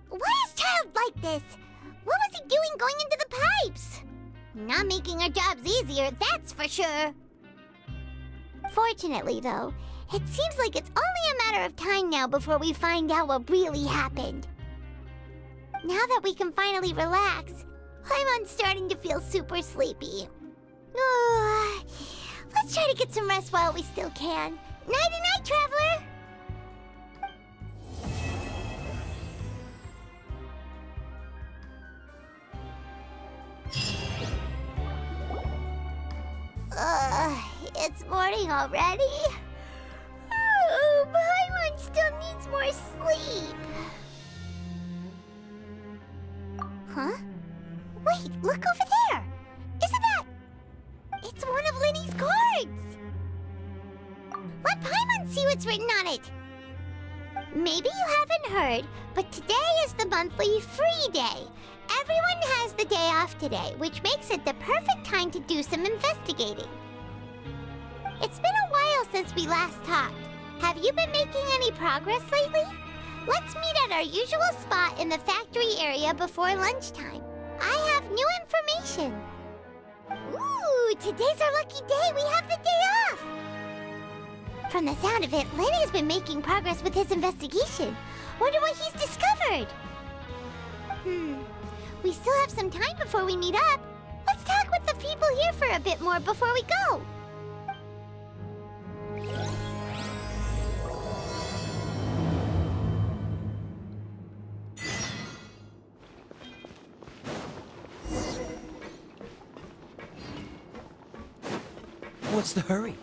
Why is Child like this? What was he doing going into the pipes? Not making our jobs easier, that's for sure. Fortunately, though, it seems like it's only a matter of time now before we find out what really happened. Now that we can finally relax, I'm starting to feel super sleepy. Let's try to get some rest while we still can. Nighty-night, traveler! It's morning already? Paimon still needs more sleep. Huh? Wait, look over there! Isn't that... It's one of Linny's cards! Let Paimon see what's written on it! Maybe you haven't heard, but today is the monthly free day. Everyone has the day off today, which makes it the perfect time to do some investigating. It's been a while since we last talked. Have you been making any progress lately? Let's meet at our usual spot in the factory area before lunchtime. I have new information. Ooh, today's our lucky day. We have the day off. From the sound of it, Lenny's been making progress with his investigation. Wonder what he's discovered. We still have some time before we meet up. Let's talk with the people here for a bit more before we go. What's the hurry?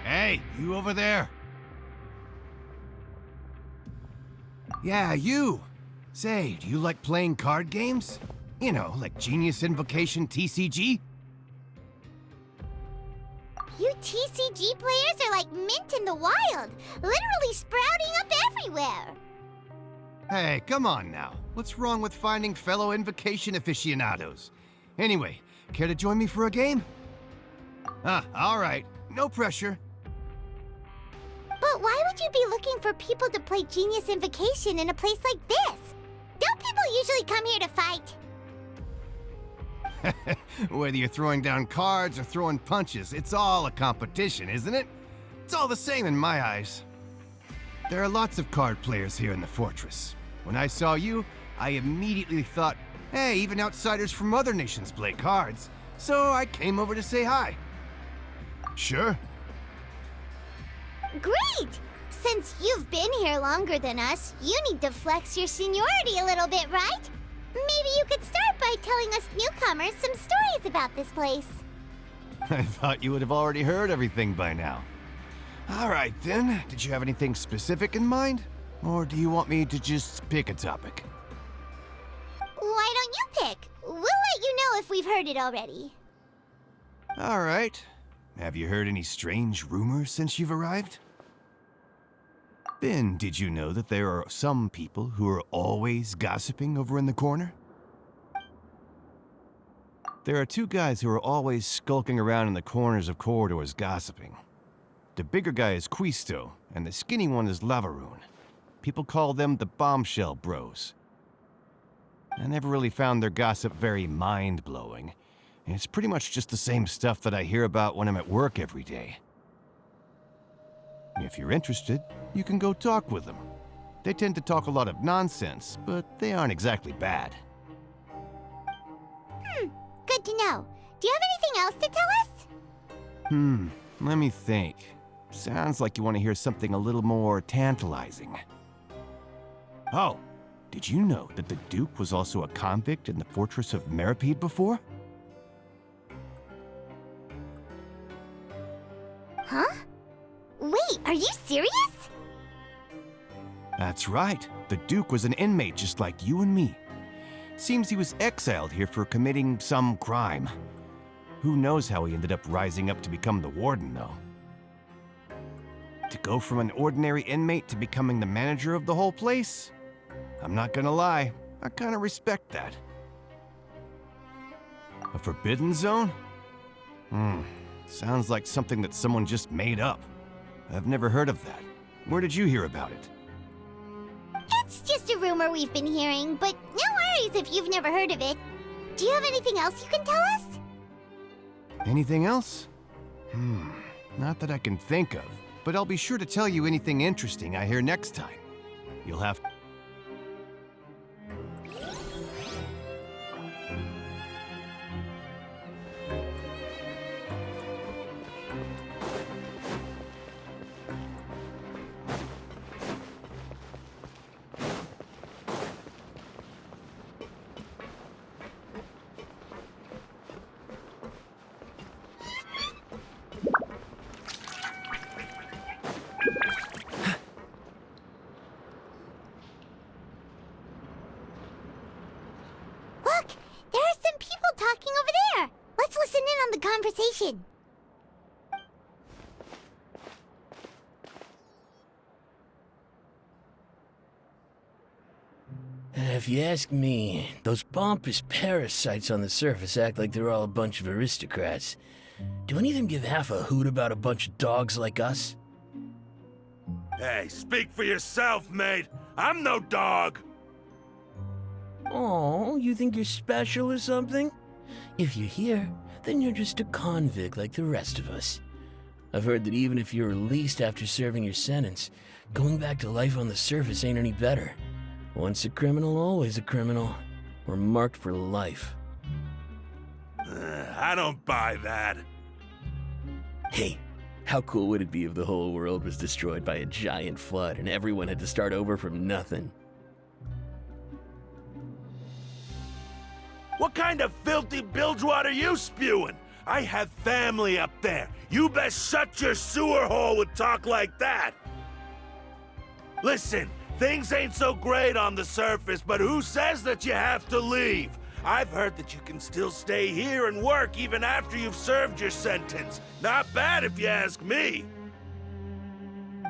Hey, you over there? Yeah, you. Say, do you like playing card games? You know, like Genius Invocation TCG? You TCG players are like mint in the wild, literally sprouting up everywhere. Hey, come on now. What's wrong with finding fellow Invocation aficionados? Anyway, care to join me for a game? All right. No pressure. But why would you be looking for people to play Genius Invocation in a place like this? Don't people usually come here to fight? Whether you're throwing down cards or throwing punches, it's all a competition, isn't it? It's all the same in my eyes. There are lots of card players here in the fortress. When I saw you, I immediately thought, hey, even outsiders from other nations play cards. So I came over to say hi. Sure. Great! Since you've been here longer than us, you need to flex your seniority a little bit, right? Maybe you could start by telling us newcomers some stories about this place. I thought you would have already heard everything by now. All right, then. Did you have anything specific in mind? Or do you want me to just pick a topic? Why don't you pick? We'll let you know if we've heard it already. All right. Have you heard any strange rumors since you've arrived? Ben, did you know that there are some people who are always gossiping over in the corner? There are two guys who are always skulking around in the corners of corridors gossiping. The bigger guy is Quisto, and the skinny one is Lavaroon. People call them the Bombshell Bros. I never really found their gossip very mind-blowing. It's pretty much just the same stuff that I hear about when I'm at work every day. If you're interested, you can go talk with them. They tend to talk a lot of nonsense, but they aren't exactly bad. Good to know. Do you have anything else to tell us? Let me think. Sounds like you want to hear something a little more tantalizing. Oh, did you know that the Duke was also a convict in the fortress of Meripede before? Huh? Wait, are you serious? That's right. The Duke was an inmate just like you and me. Seems he was exiled here for committing some crime. Who knows how he ended up rising up to become the warden, though. To go from an ordinary inmate to becoming the manager of the whole place? I'm not gonna lie, I kinda respect that. A forbidden zone? Sounds like something that someone just made up. I've never heard of that. Where did you hear about it? It's just a rumor we've been hearing, but no worries if you've never heard of it. Do you have anything else you can tell us? Anything else? Not that I can think of, but I'll be sure to tell you anything interesting I hear next time. You'll have to... Look, there are some people talking over there. Let's listen in on the conversation. If you ask me, those pompous parasites on the surface act like they're all a bunch of aristocrats. Do any of them give half a hoot about a bunch of dogs like us? Hey, speak for yourself, mate. I'm no dog. Oh, you think you're special or something? If you're here, then you're just a convict like the rest of us. I've heard that even if you're released after serving your sentence, going back to life on the surface ain't any better. Once a criminal, always a criminal. We're marked for life. I don't buy that. Hey, how cool would it be if the whole world was destroyed by a giant flood and everyone had to start over from nothing? What kind of filthy bilgewater are you spewing? I have family up there. You best shut your sewer hole with talk like that. Listen, things ain't so great on the surface, but who says that you have to leave? I've heard that you can still stay here and work even after you've served your sentence. Not bad if you ask me.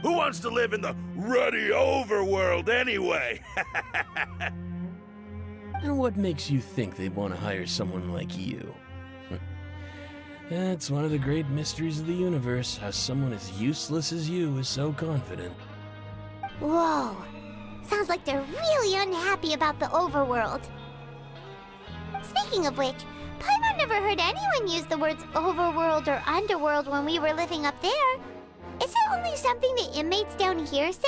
Who wants to live in the ruddy overworld anyway? And what makes you think they'd want to hire someone like you? It's one of the great mysteries of the universe, how someone as useless as you is so confident. Whoa. Sounds like they're really unhappy about the overworld. Speaking of which, Paimon never heard anyone use the words overworld or underworld when we were living up there. Is it only something the inmates down here say?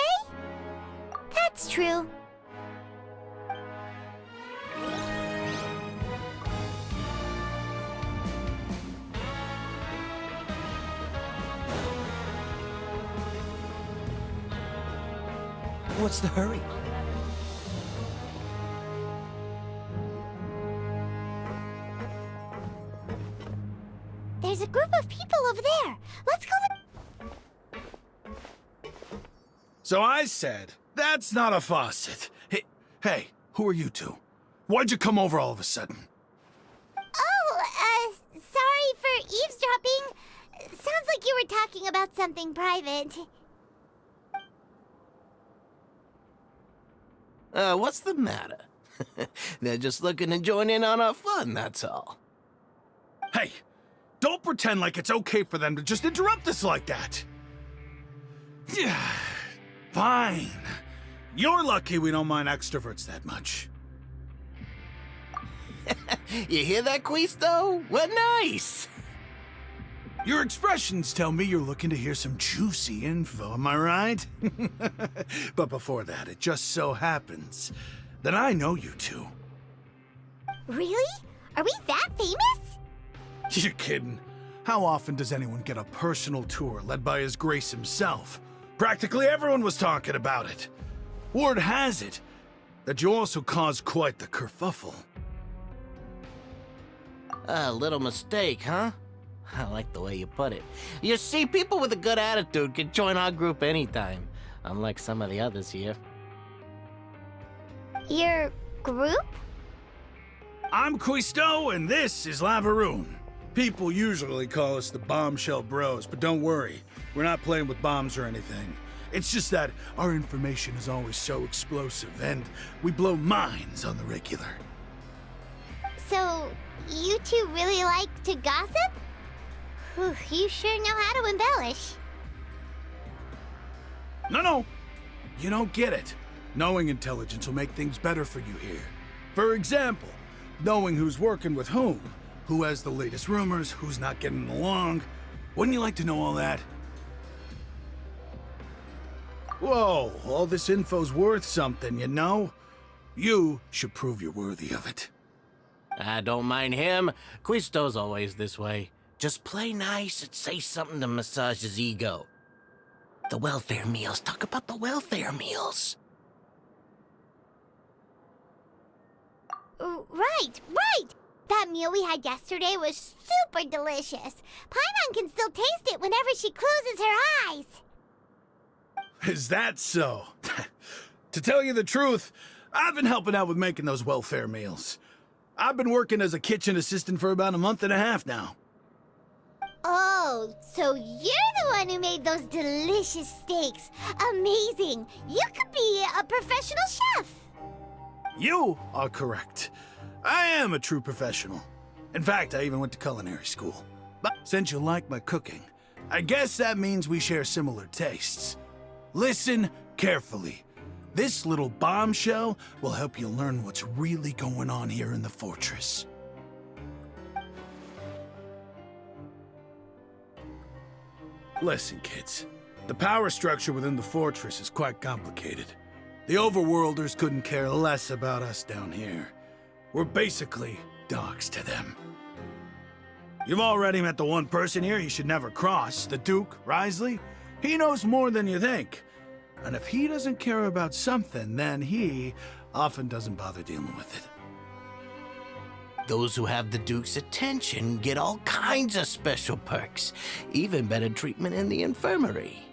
That's true. What's the hurry? There's a group of people over there. Let's go. So I said, that's not a faucet. Hey, who are you two? Why'd you come over all of a sudden? Oh, sorry for eavesdropping. Sounds like you were talking about something private. What's the matter? They're just looking to join in on our fun, that's all. Hey, don't pretend like it's okay for them to just interrupt us like that. Fine. You're lucky we don't mind extroverts that much. You hear that, Quisto? What nice! Your expressions tell me you're looking to hear some juicy info, am I right? But before that, it just so happens that I know you two. Really? Are we that famous? You're kidding. How often does anyone get a personal tour led by His Grace himself? Practically everyone was talking about it. Word has it that you also caused quite the kerfuffle. A little mistake, huh? I like the way you put it. You see, people with a good attitude can join our group anytime, unlike some of the others here. Your group? I'm Quisto, and this is Lavaroon. People usually call us the Bombshell Bros, but don't worry, we're not playing with bombs or anything. It's just that our information is always so explosive, and we blow minds on the regular. So, you two really like to gossip? Whew, you sure know how to embellish. No, you don't get it. Knowing intelligence will make things better for you here. For example, knowing who's working with whom, who has the latest rumors, who's not getting along. Wouldn't you like to know all that? Whoa, all this info's worth something, you know? You should prove you're worthy of it. I don't mind him. Quisto's always this way. Just play nice and say something to massage his ego. The welfare meals. Talk about the welfare meals. Right. That meal we had yesterday was super delicious. Paimon can still taste it whenever she closes her eyes. Is that so? To tell you the truth, I've been helping out with making those welfare meals. I've been working as a kitchen assistant for about a month and a half now. Oh, so you're the one who made those delicious steaks. Amazing. You could be a professional chef. You are correct. I am a true professional. In fact, I even went to culinary school. But since you like my cooking, I guess that means we share similar tastes. Listen carefully. This little bombshell will help you learn what's really going on here in the fortress. Listen, kids. The power structure within the fortress is quite complicated. The overworlders couldn't care less about us down here. We're basically dogs to them. You've already met the one person here you should never cross, the Duke, Risley. He knows more than you think. And if he doesn't care about something, then he often doesn't bother dealing with it. Those who have the Duke's attention get all kinds of special perks, even better treatment in the infirmary.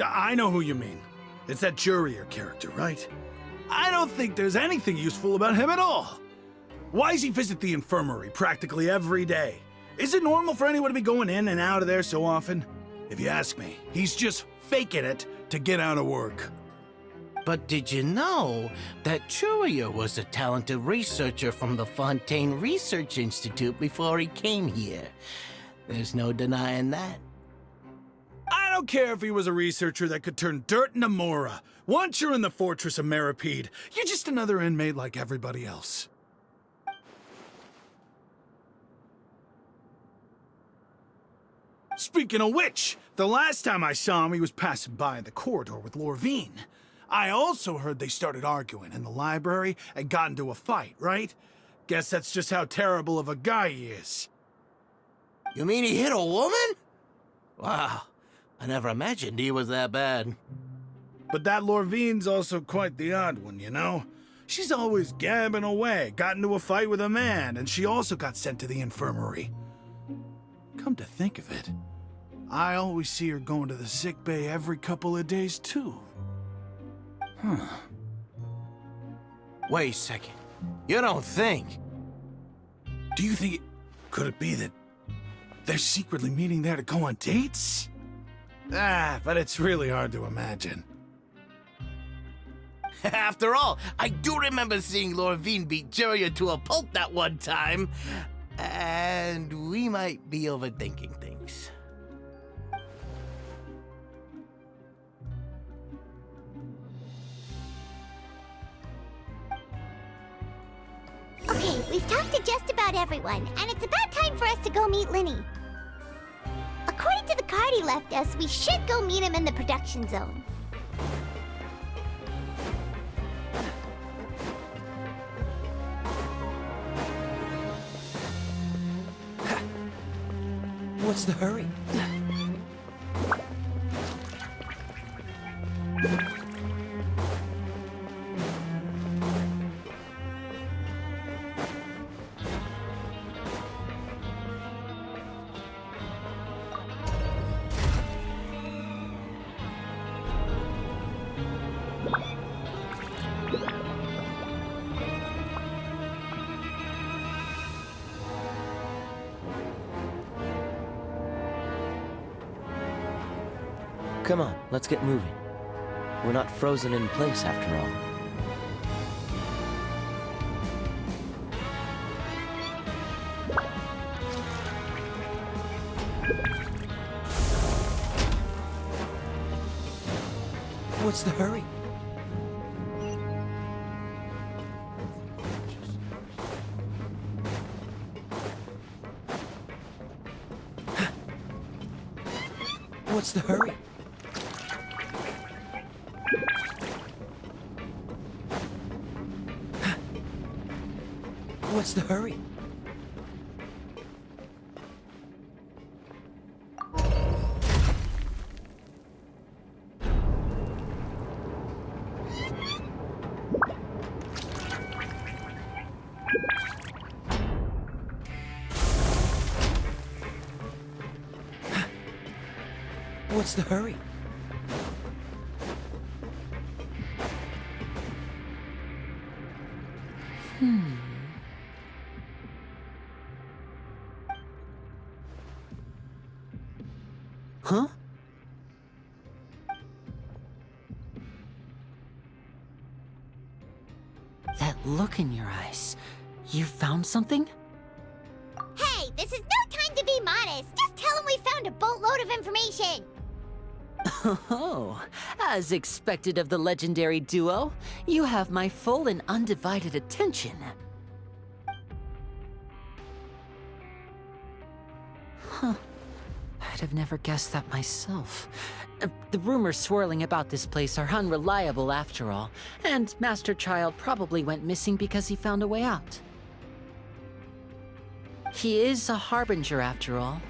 I know who you mean. It's that Jurier character, right? I don't think there's anything useful about him at all. Why does he visit the infirmary practically every day? Is it normal for anyone to be going in and out of there so often? If you ask me, he's just faking it to get out of work. But did you know that Jurier was a talented researcher from the Fontaine Research Institute before he came here? There's no denying that. I don't care if he was a researcher that could turn dirt into Mora. Once you're in the fortress of Meripede, you're just another inmate like everybody else. Speaking of which, the last time I saw him, he was passing by in the corridor with Lorvine. I also heard they started arguing in the library and got into a fight, right? Guess that's just how terrible of a guy he is. You mean he hit a woman? Wow, I never imagined he was that bad. But that Lorvine's also quite the odd one, you know? She's always gabbing away, got into a fight with a man, and she also got sent to the infirmary. Come to think of it, I always see her going to the sick bay every couple of days, too. Huh. Wait a second. You don't think? Do you think could it be that they're secretly meeting there to go on dates? But it's really hard to imagine. After all, I do remember seeing Lorvine beat Jurier to a pulp that one time. And we might be overthinking things. Okay, we've talked to just about everyone, and it's about time for us to go meet Linny. According to the card he left us, we should go meet him in the production zone. What's the hurry? Come on, let's get moving. We're not frozen in place after all. What's the hurry? What's the hurry? What's the hurry? What's the hurry? Huh? That look in your eyes. You found something? Hey, this is no time to be modest. Just tell him we found a boatload of information. Oh, as expected of the legendary duo, you have my full and undivided attention. Huh. I'd have never guessed that myself. The rumors swirling about this place are unreliable after all, and Master Child probably went missing because he found a way out. He is a harbinger after all.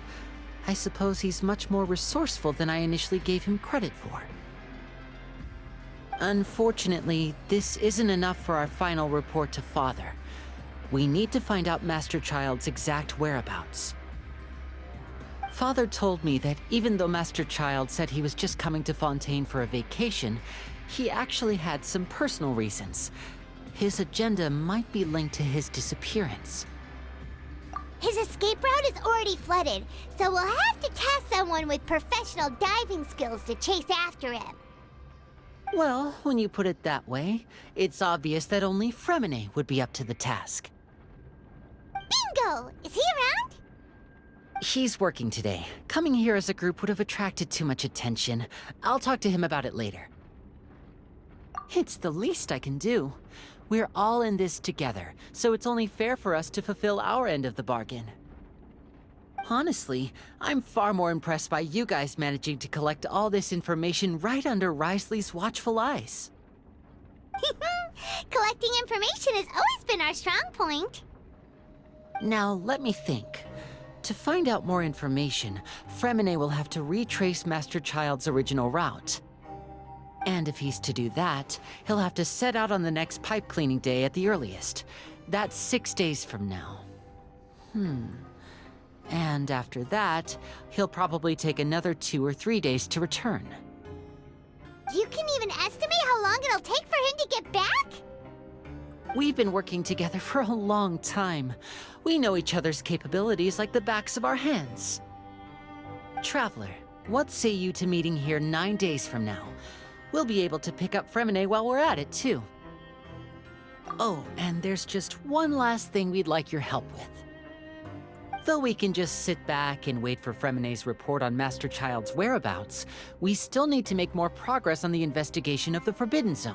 I suppose he's much more resourceful than I initially gave him credit for. Unfortunately, this isn't enough for our final report to Father. We need to find out Master Child's exact whereabouts. Father told me that even though Master Child said he was just coming to Fontaine for a vacation, he actually had some personal reasons. His agenda might be linked to his disappearance. His escape route is already flooded, so we'll have to task someone with professional diving skills to chase after him. Well, when you put it that way, it's obvious that only Fremine would be up to the task. Bingo! Is he around? He's working today. Coming here as a group would have attracted too much attention. I'll talk to him about it later. It's the least I can do. We're all in this together, so it's only fair for us to fulfill our end of the bargain. Honestly, I'm far more impressed by you guys managing to collect all this information right under Risley's watchful eyes. Collecting information has always been our strong point. Now, let me think. To find out more information, Fremine will have to retrace Master Child's original route. And if he's to do that, he'll have to set out on the next pipe cleaning day at the earliest. That's 6 days from now. And after that, he'll probably take another 2 or 3 days to return. You can even estimate how long it'll take for him to get back? We've been working together for a long time. We know each other's capabilities like the backs of our hands. Traveler, what say you to meeting here 9 days from now? We'll be able to pick up Fremine while we're at it, too. Oh, and there's just one last thing we'd like your help with. Though we can just sit back and wait for Fremine's report on Master Child's whereabouts, we still need to make more progress on the investigation of the Forbidden Zone.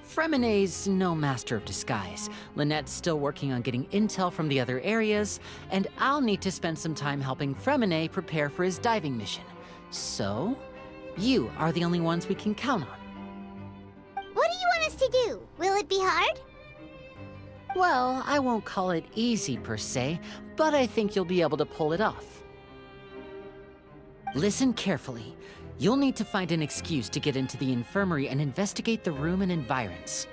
Fremine's no master of disguise. Lynette's still working on getting intel from the other areas, and I'll need to spend some time helping Fremine prepare for his diving mission. So, you are the only ones we can count on. What do you want us to do? Will it be hard? Well, I won't call it easy per se, but I think you'll be able to pull it off. Listen carefully. You'll need to find an excuse to get into the infirmary and investigate the room and environs.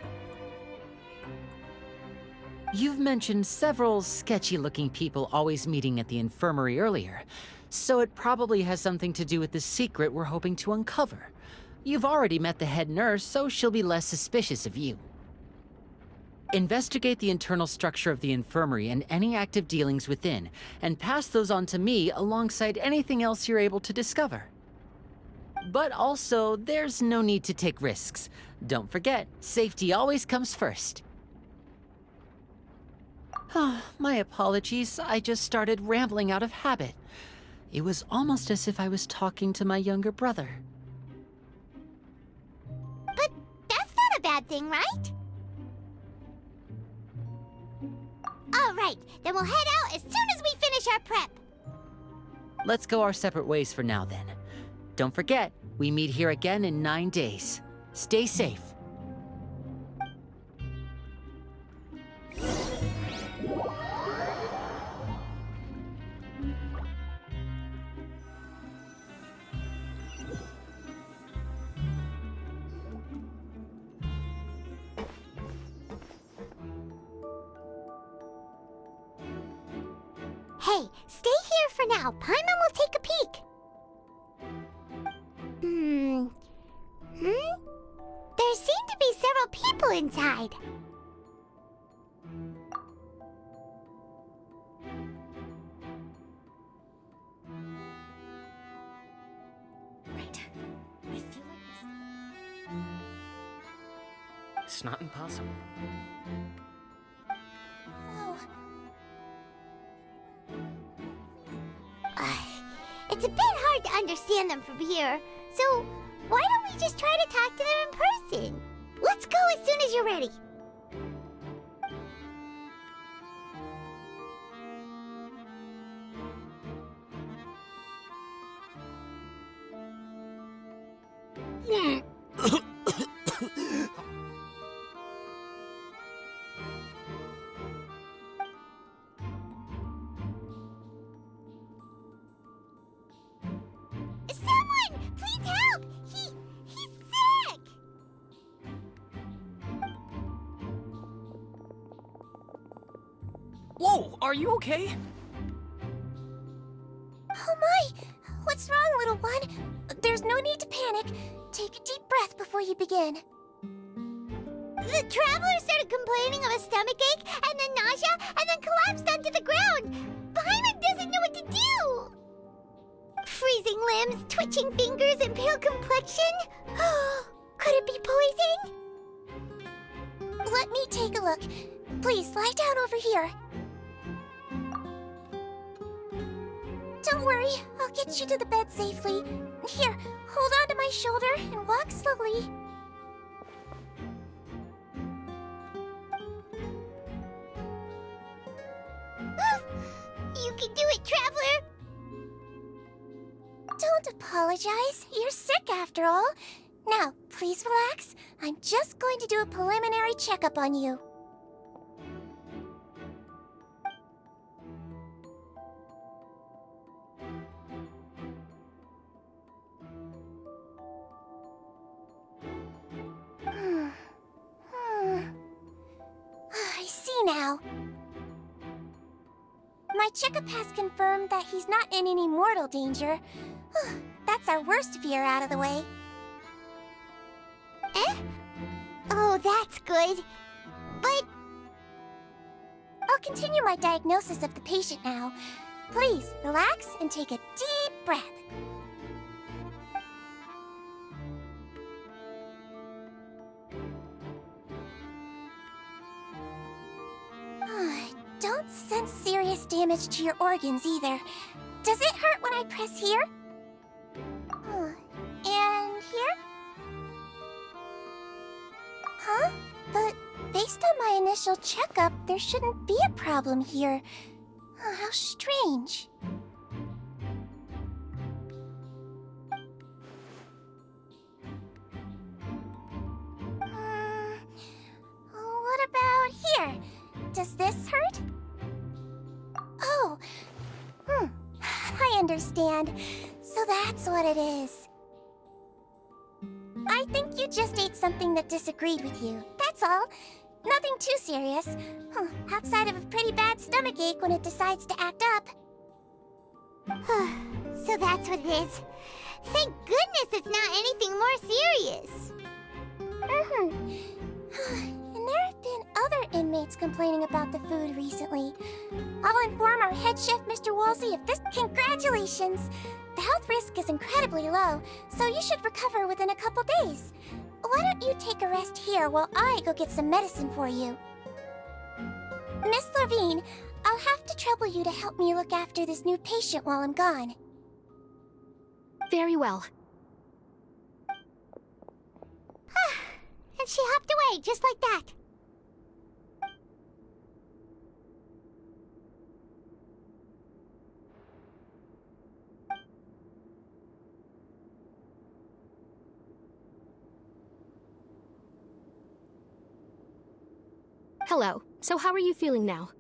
You've mentioned several sketchy-looking people always meeting at the infirmary earlier, so it probably has something to do with the secret we're hoping to uncover. You've already met the head nurse, so she'll be less suspicious of you. Investigate the internal structure of the infirmary and any active dealings within, and pass those on to me alongside anything else you're able to discover. But also, there's no need to take risks. Don't forget, safety always comes first. My apologies, I just started rambling out of habit. It was almost as if I was talking to my younger brother. But that's not a bad thing, right? All right, then we'll head out as soon as we finish our prep. Let's go our separate ways for now, then. Don't forget, we meet here again in 9 days. Stay safe. Hey, stay here for now. Paimon will take a peek. There seem to be several people inside. Right. I feel like it's not impossible. Oh. It's a bit hard to understand them from here, so why don't we just try to talk to them in person? Let's go as soon as you're ready. Someone! Please help! He's sick! Whoa, are you okay? Oh my! What's wrong, little one? There's no need to panic. Take a deep breath before you begin. The traveler started complaining of a stomachache, and then nausea, and then collapsed onto the ground. Paimon doesn't know what to do! Freezing limbs, twitching fingers, and pale complexion? Could it be poison? Let me take a look. Please, lie down over here. Don't worry, I'll get you to the bed safely. Here, hold on to my shoulder and walk slowly. You can do it, traveler! Don't apologize. You're sick after all. Now, please relax. I'm just going to do a preliminary checkup on you. I see now. My checkup has confirmed that he's not in any mortal danger. That's our worst fear out of the way. Eh? Oh, that's good. But... I'll continue my diagnosis of the patient now. Please, relax and take a deep breath. Don't sense serious damage to your organs either. Does it hurt when I press here? And here? Huh? But based on my initial checkup, there shouldn't be a problem here. How strange. What about here? Does this hurt? Oh. I understand. So that's what it is. I think you just ate something that disagreed with you. That's all. Nothing too serious. Outside of a pretty bad stomachache when it decides to act up. So that's what it is. Thank goodness it's not anything more serious. And there have been other inmates complaining about the food recently. I'll inform our head chef, Mr. Woolsey, of this. Congratulations! The health risk is incredibly low, so you should recover within a couple days. Why don't you take a rest here while I go get some medicine for you? Miss Levine, I'll have to trouble you to help me look after this new patient while I'm gone. Very well. And she hopped away just like that. Hello. So how are you feeling now?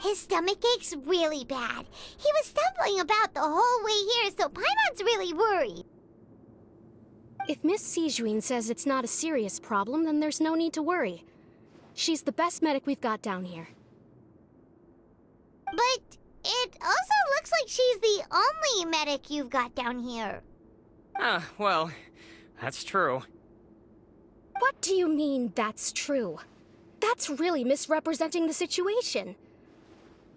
His stomach ache's really bad. He was stumbling about the whole way here, so Paimon's really worried. If Miss Sijuin says it's not a serious problem, then there's no need to worry. She's the best medic we've got down here. But it also looks like she's the only medic you've got down here. Well, that's true. What do you mean, that's true? That's really misrepresenting the situation.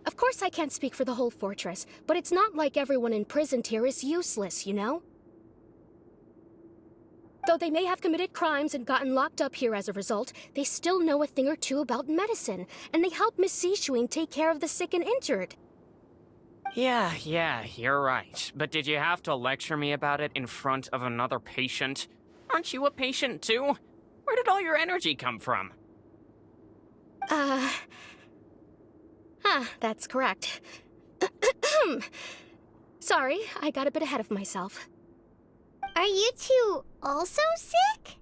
Of course I can't speak for the whole fortress, but it's not like everyone imprisoned here is useless, you know? Though they may have committed crimes and gotten locked up here as a result, they still know a thing or two about medicine, and they help Miss Sishuin take care of the sick and injured. Yeah, you're right. But did you have to lecture me about it in front of another patient? Aren't you a patient too? Where did all your energy come from? That's correct. Sorry, I got a bit ahead of myself. Are you two also sick?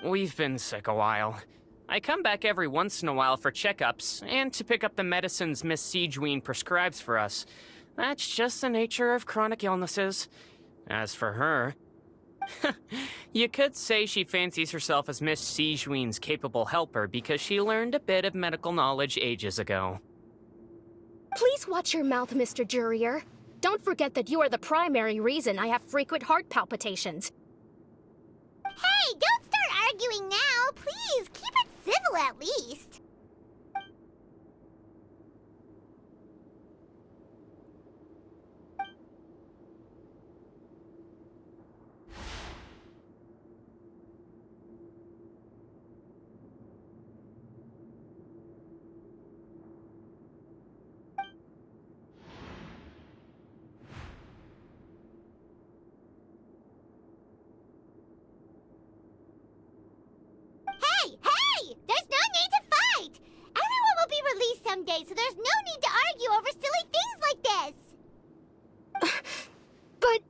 We've been sick a while. I come back every once in a while for checkups, and to pick up the medicines Miss Sijuin prescribes for us. That's just the nature of chronic illnesses. As for her... you could say she fancies herself as Miss Sijuin's capable helper because she learned a bit of medical knowledge ages ago. Please watch your mouth, Mr. Jurier. Don't forget that you are the primary reason I have frequent heart palpitations. Hey, don't start arguing now! Please, keep it civil at least. Hey! There's no need to fight! Everyone will be released someday, so there's no need to argue over silly things like this! But...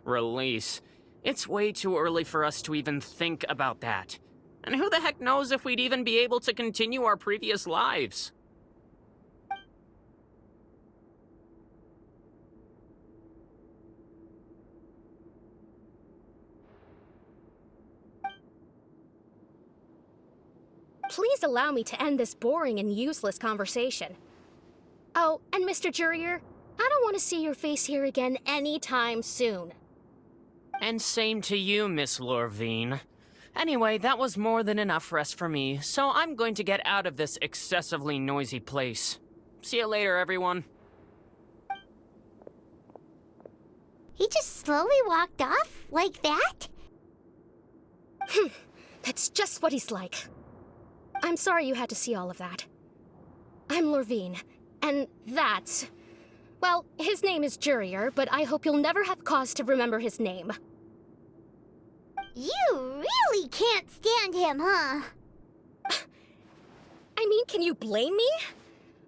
Release. It's way too early for us to even think about that. And who the heck knows if we'd even be able to continue our previous lives? Please allow me to end this boring and useless conversation. Oh, and Mr. Jurier, I don't want to see your face here again anytime soon. And same to you, Miss Lorvine. Anyway, that was more than enough rest for me, so I'm going to get out of this excessively noisy place. See you later, everyone. He just slowly walked off like that? That's just what he's like. I'm sorry you had to see all of that. I'm Lorvine, and that's... Well, his name is Jurier, but I hope you'll never have cause to remember his name. You really can't stand him, huh? I mean, can you blame me?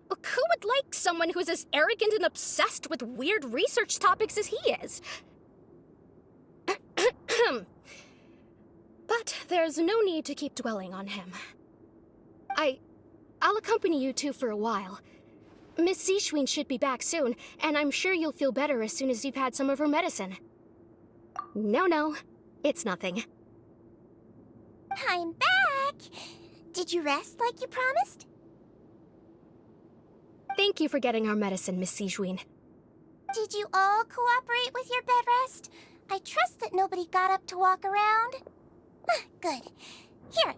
Who would like someone who's as arrogant and obsessed with weird research topics as he is? But there's no need to keep dwelling on him. I'll accompany you two for a while. Miss Zijwin should be back soon, and I'm sure you'll feel better as soon as you've had some of her medicine. No, it's nothing. I'm back! Did you rest like you promised? Thank you for getting our medicine, Miss Zijwin. Did you all cooperate with your bed rest? I trust that nobody got up to walk around. Good. Here,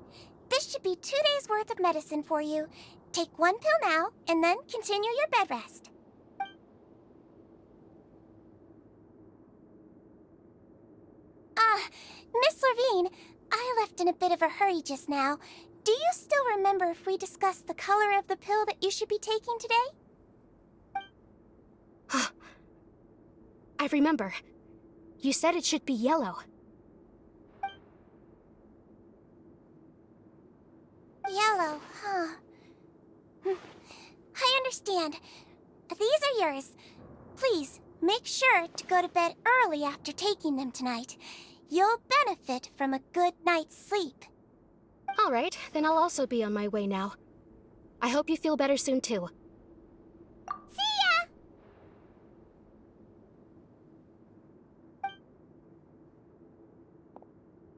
this should be 2 days' worth of medicine for you. Take 1 pill now, and then continue your bed rest. Miss Levine, I left in a bit of a hurry just now. Do you still remember if we discussed the color of the pill that you should be taking today? I remember. You said it should be yellow. Yellow, huh? I understand. These are yours. Please, make sure to go to bed early after taking them tonight. You'll benefit from a good night's sleep. All right, then I'll also be on my way now. I hope you feel better soon, too. See ya!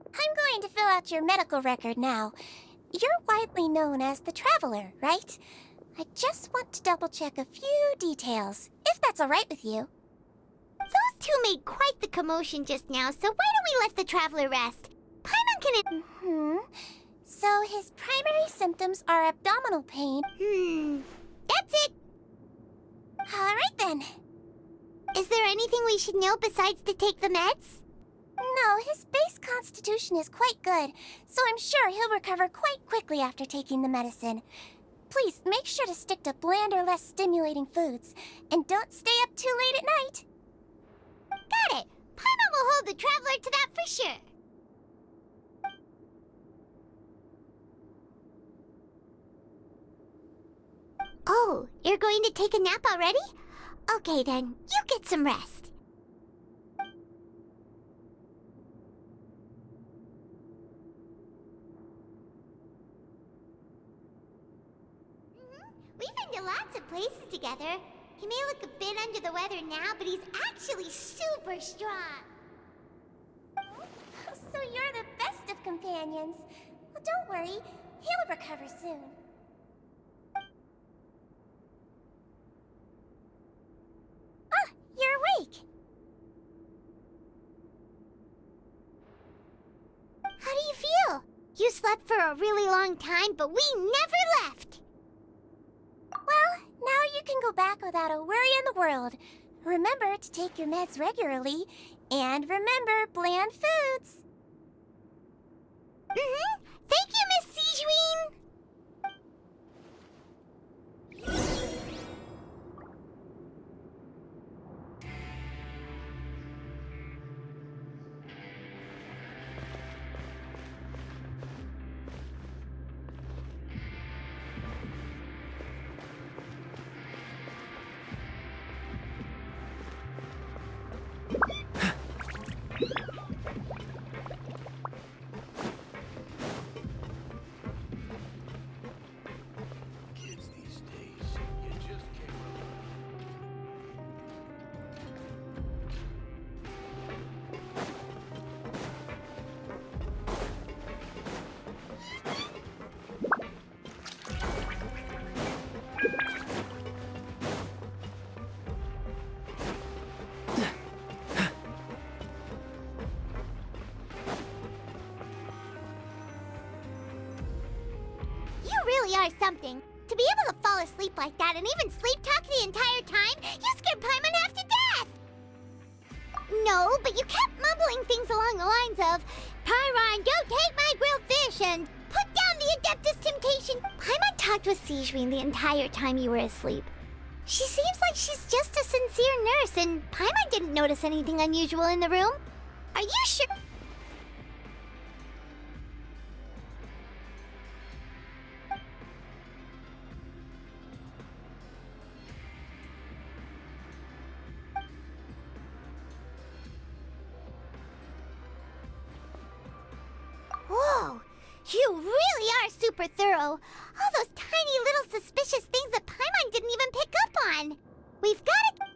I'm going to fill out your medical record now. You're widely known as the Traveler, right? I just want to double-check a few details, if that's all right with you. Those two made quite the commotion just now, so why don't we let the Traveler rest? Paimon can... So his primary symptoms are abdominal pain. That's it! Alright then. Is there anything we should know besides to take the meds? No, his base constitution is quite good, so I'm sure he'll recover quite quickly after taking the medicine. Please, make sure to stick to bland or less stimulating foods, and don't stay up too late at night. Got it! Paimon will hold the Traveler to that for sure. Oh, you're going to take a nap already? Okay then, you get some rest. We've been to lots of places together. He may look a bit under the weather now, but he's actually super strong. So you're the best of companions. Well, don't worry, he'll recover soon. You're awake. How do you feel? You slept for a really long time, but we never left. Well, now you can go back without a worry in the world. Remember to take your meds regularly, and remember bland foods. Thank you, Miss Zijwin. Are something. To be able to fall asleep like that and even sleep talk the entire time, you scared Paimon half to death! No, but you kept mumbling things along the lines of, Pyron, don't take my grilled fish, and put down the Adeptus Temptation. Paimon talked with Zijwin the entire time you were asleep. She seems like she's just a sincere nurse, and Paimon didn't notice anything unusual in the room. Are you sure? You really are super thorough. All those tiny little suspicious things that Paimon didn't even pick up on. We've got to...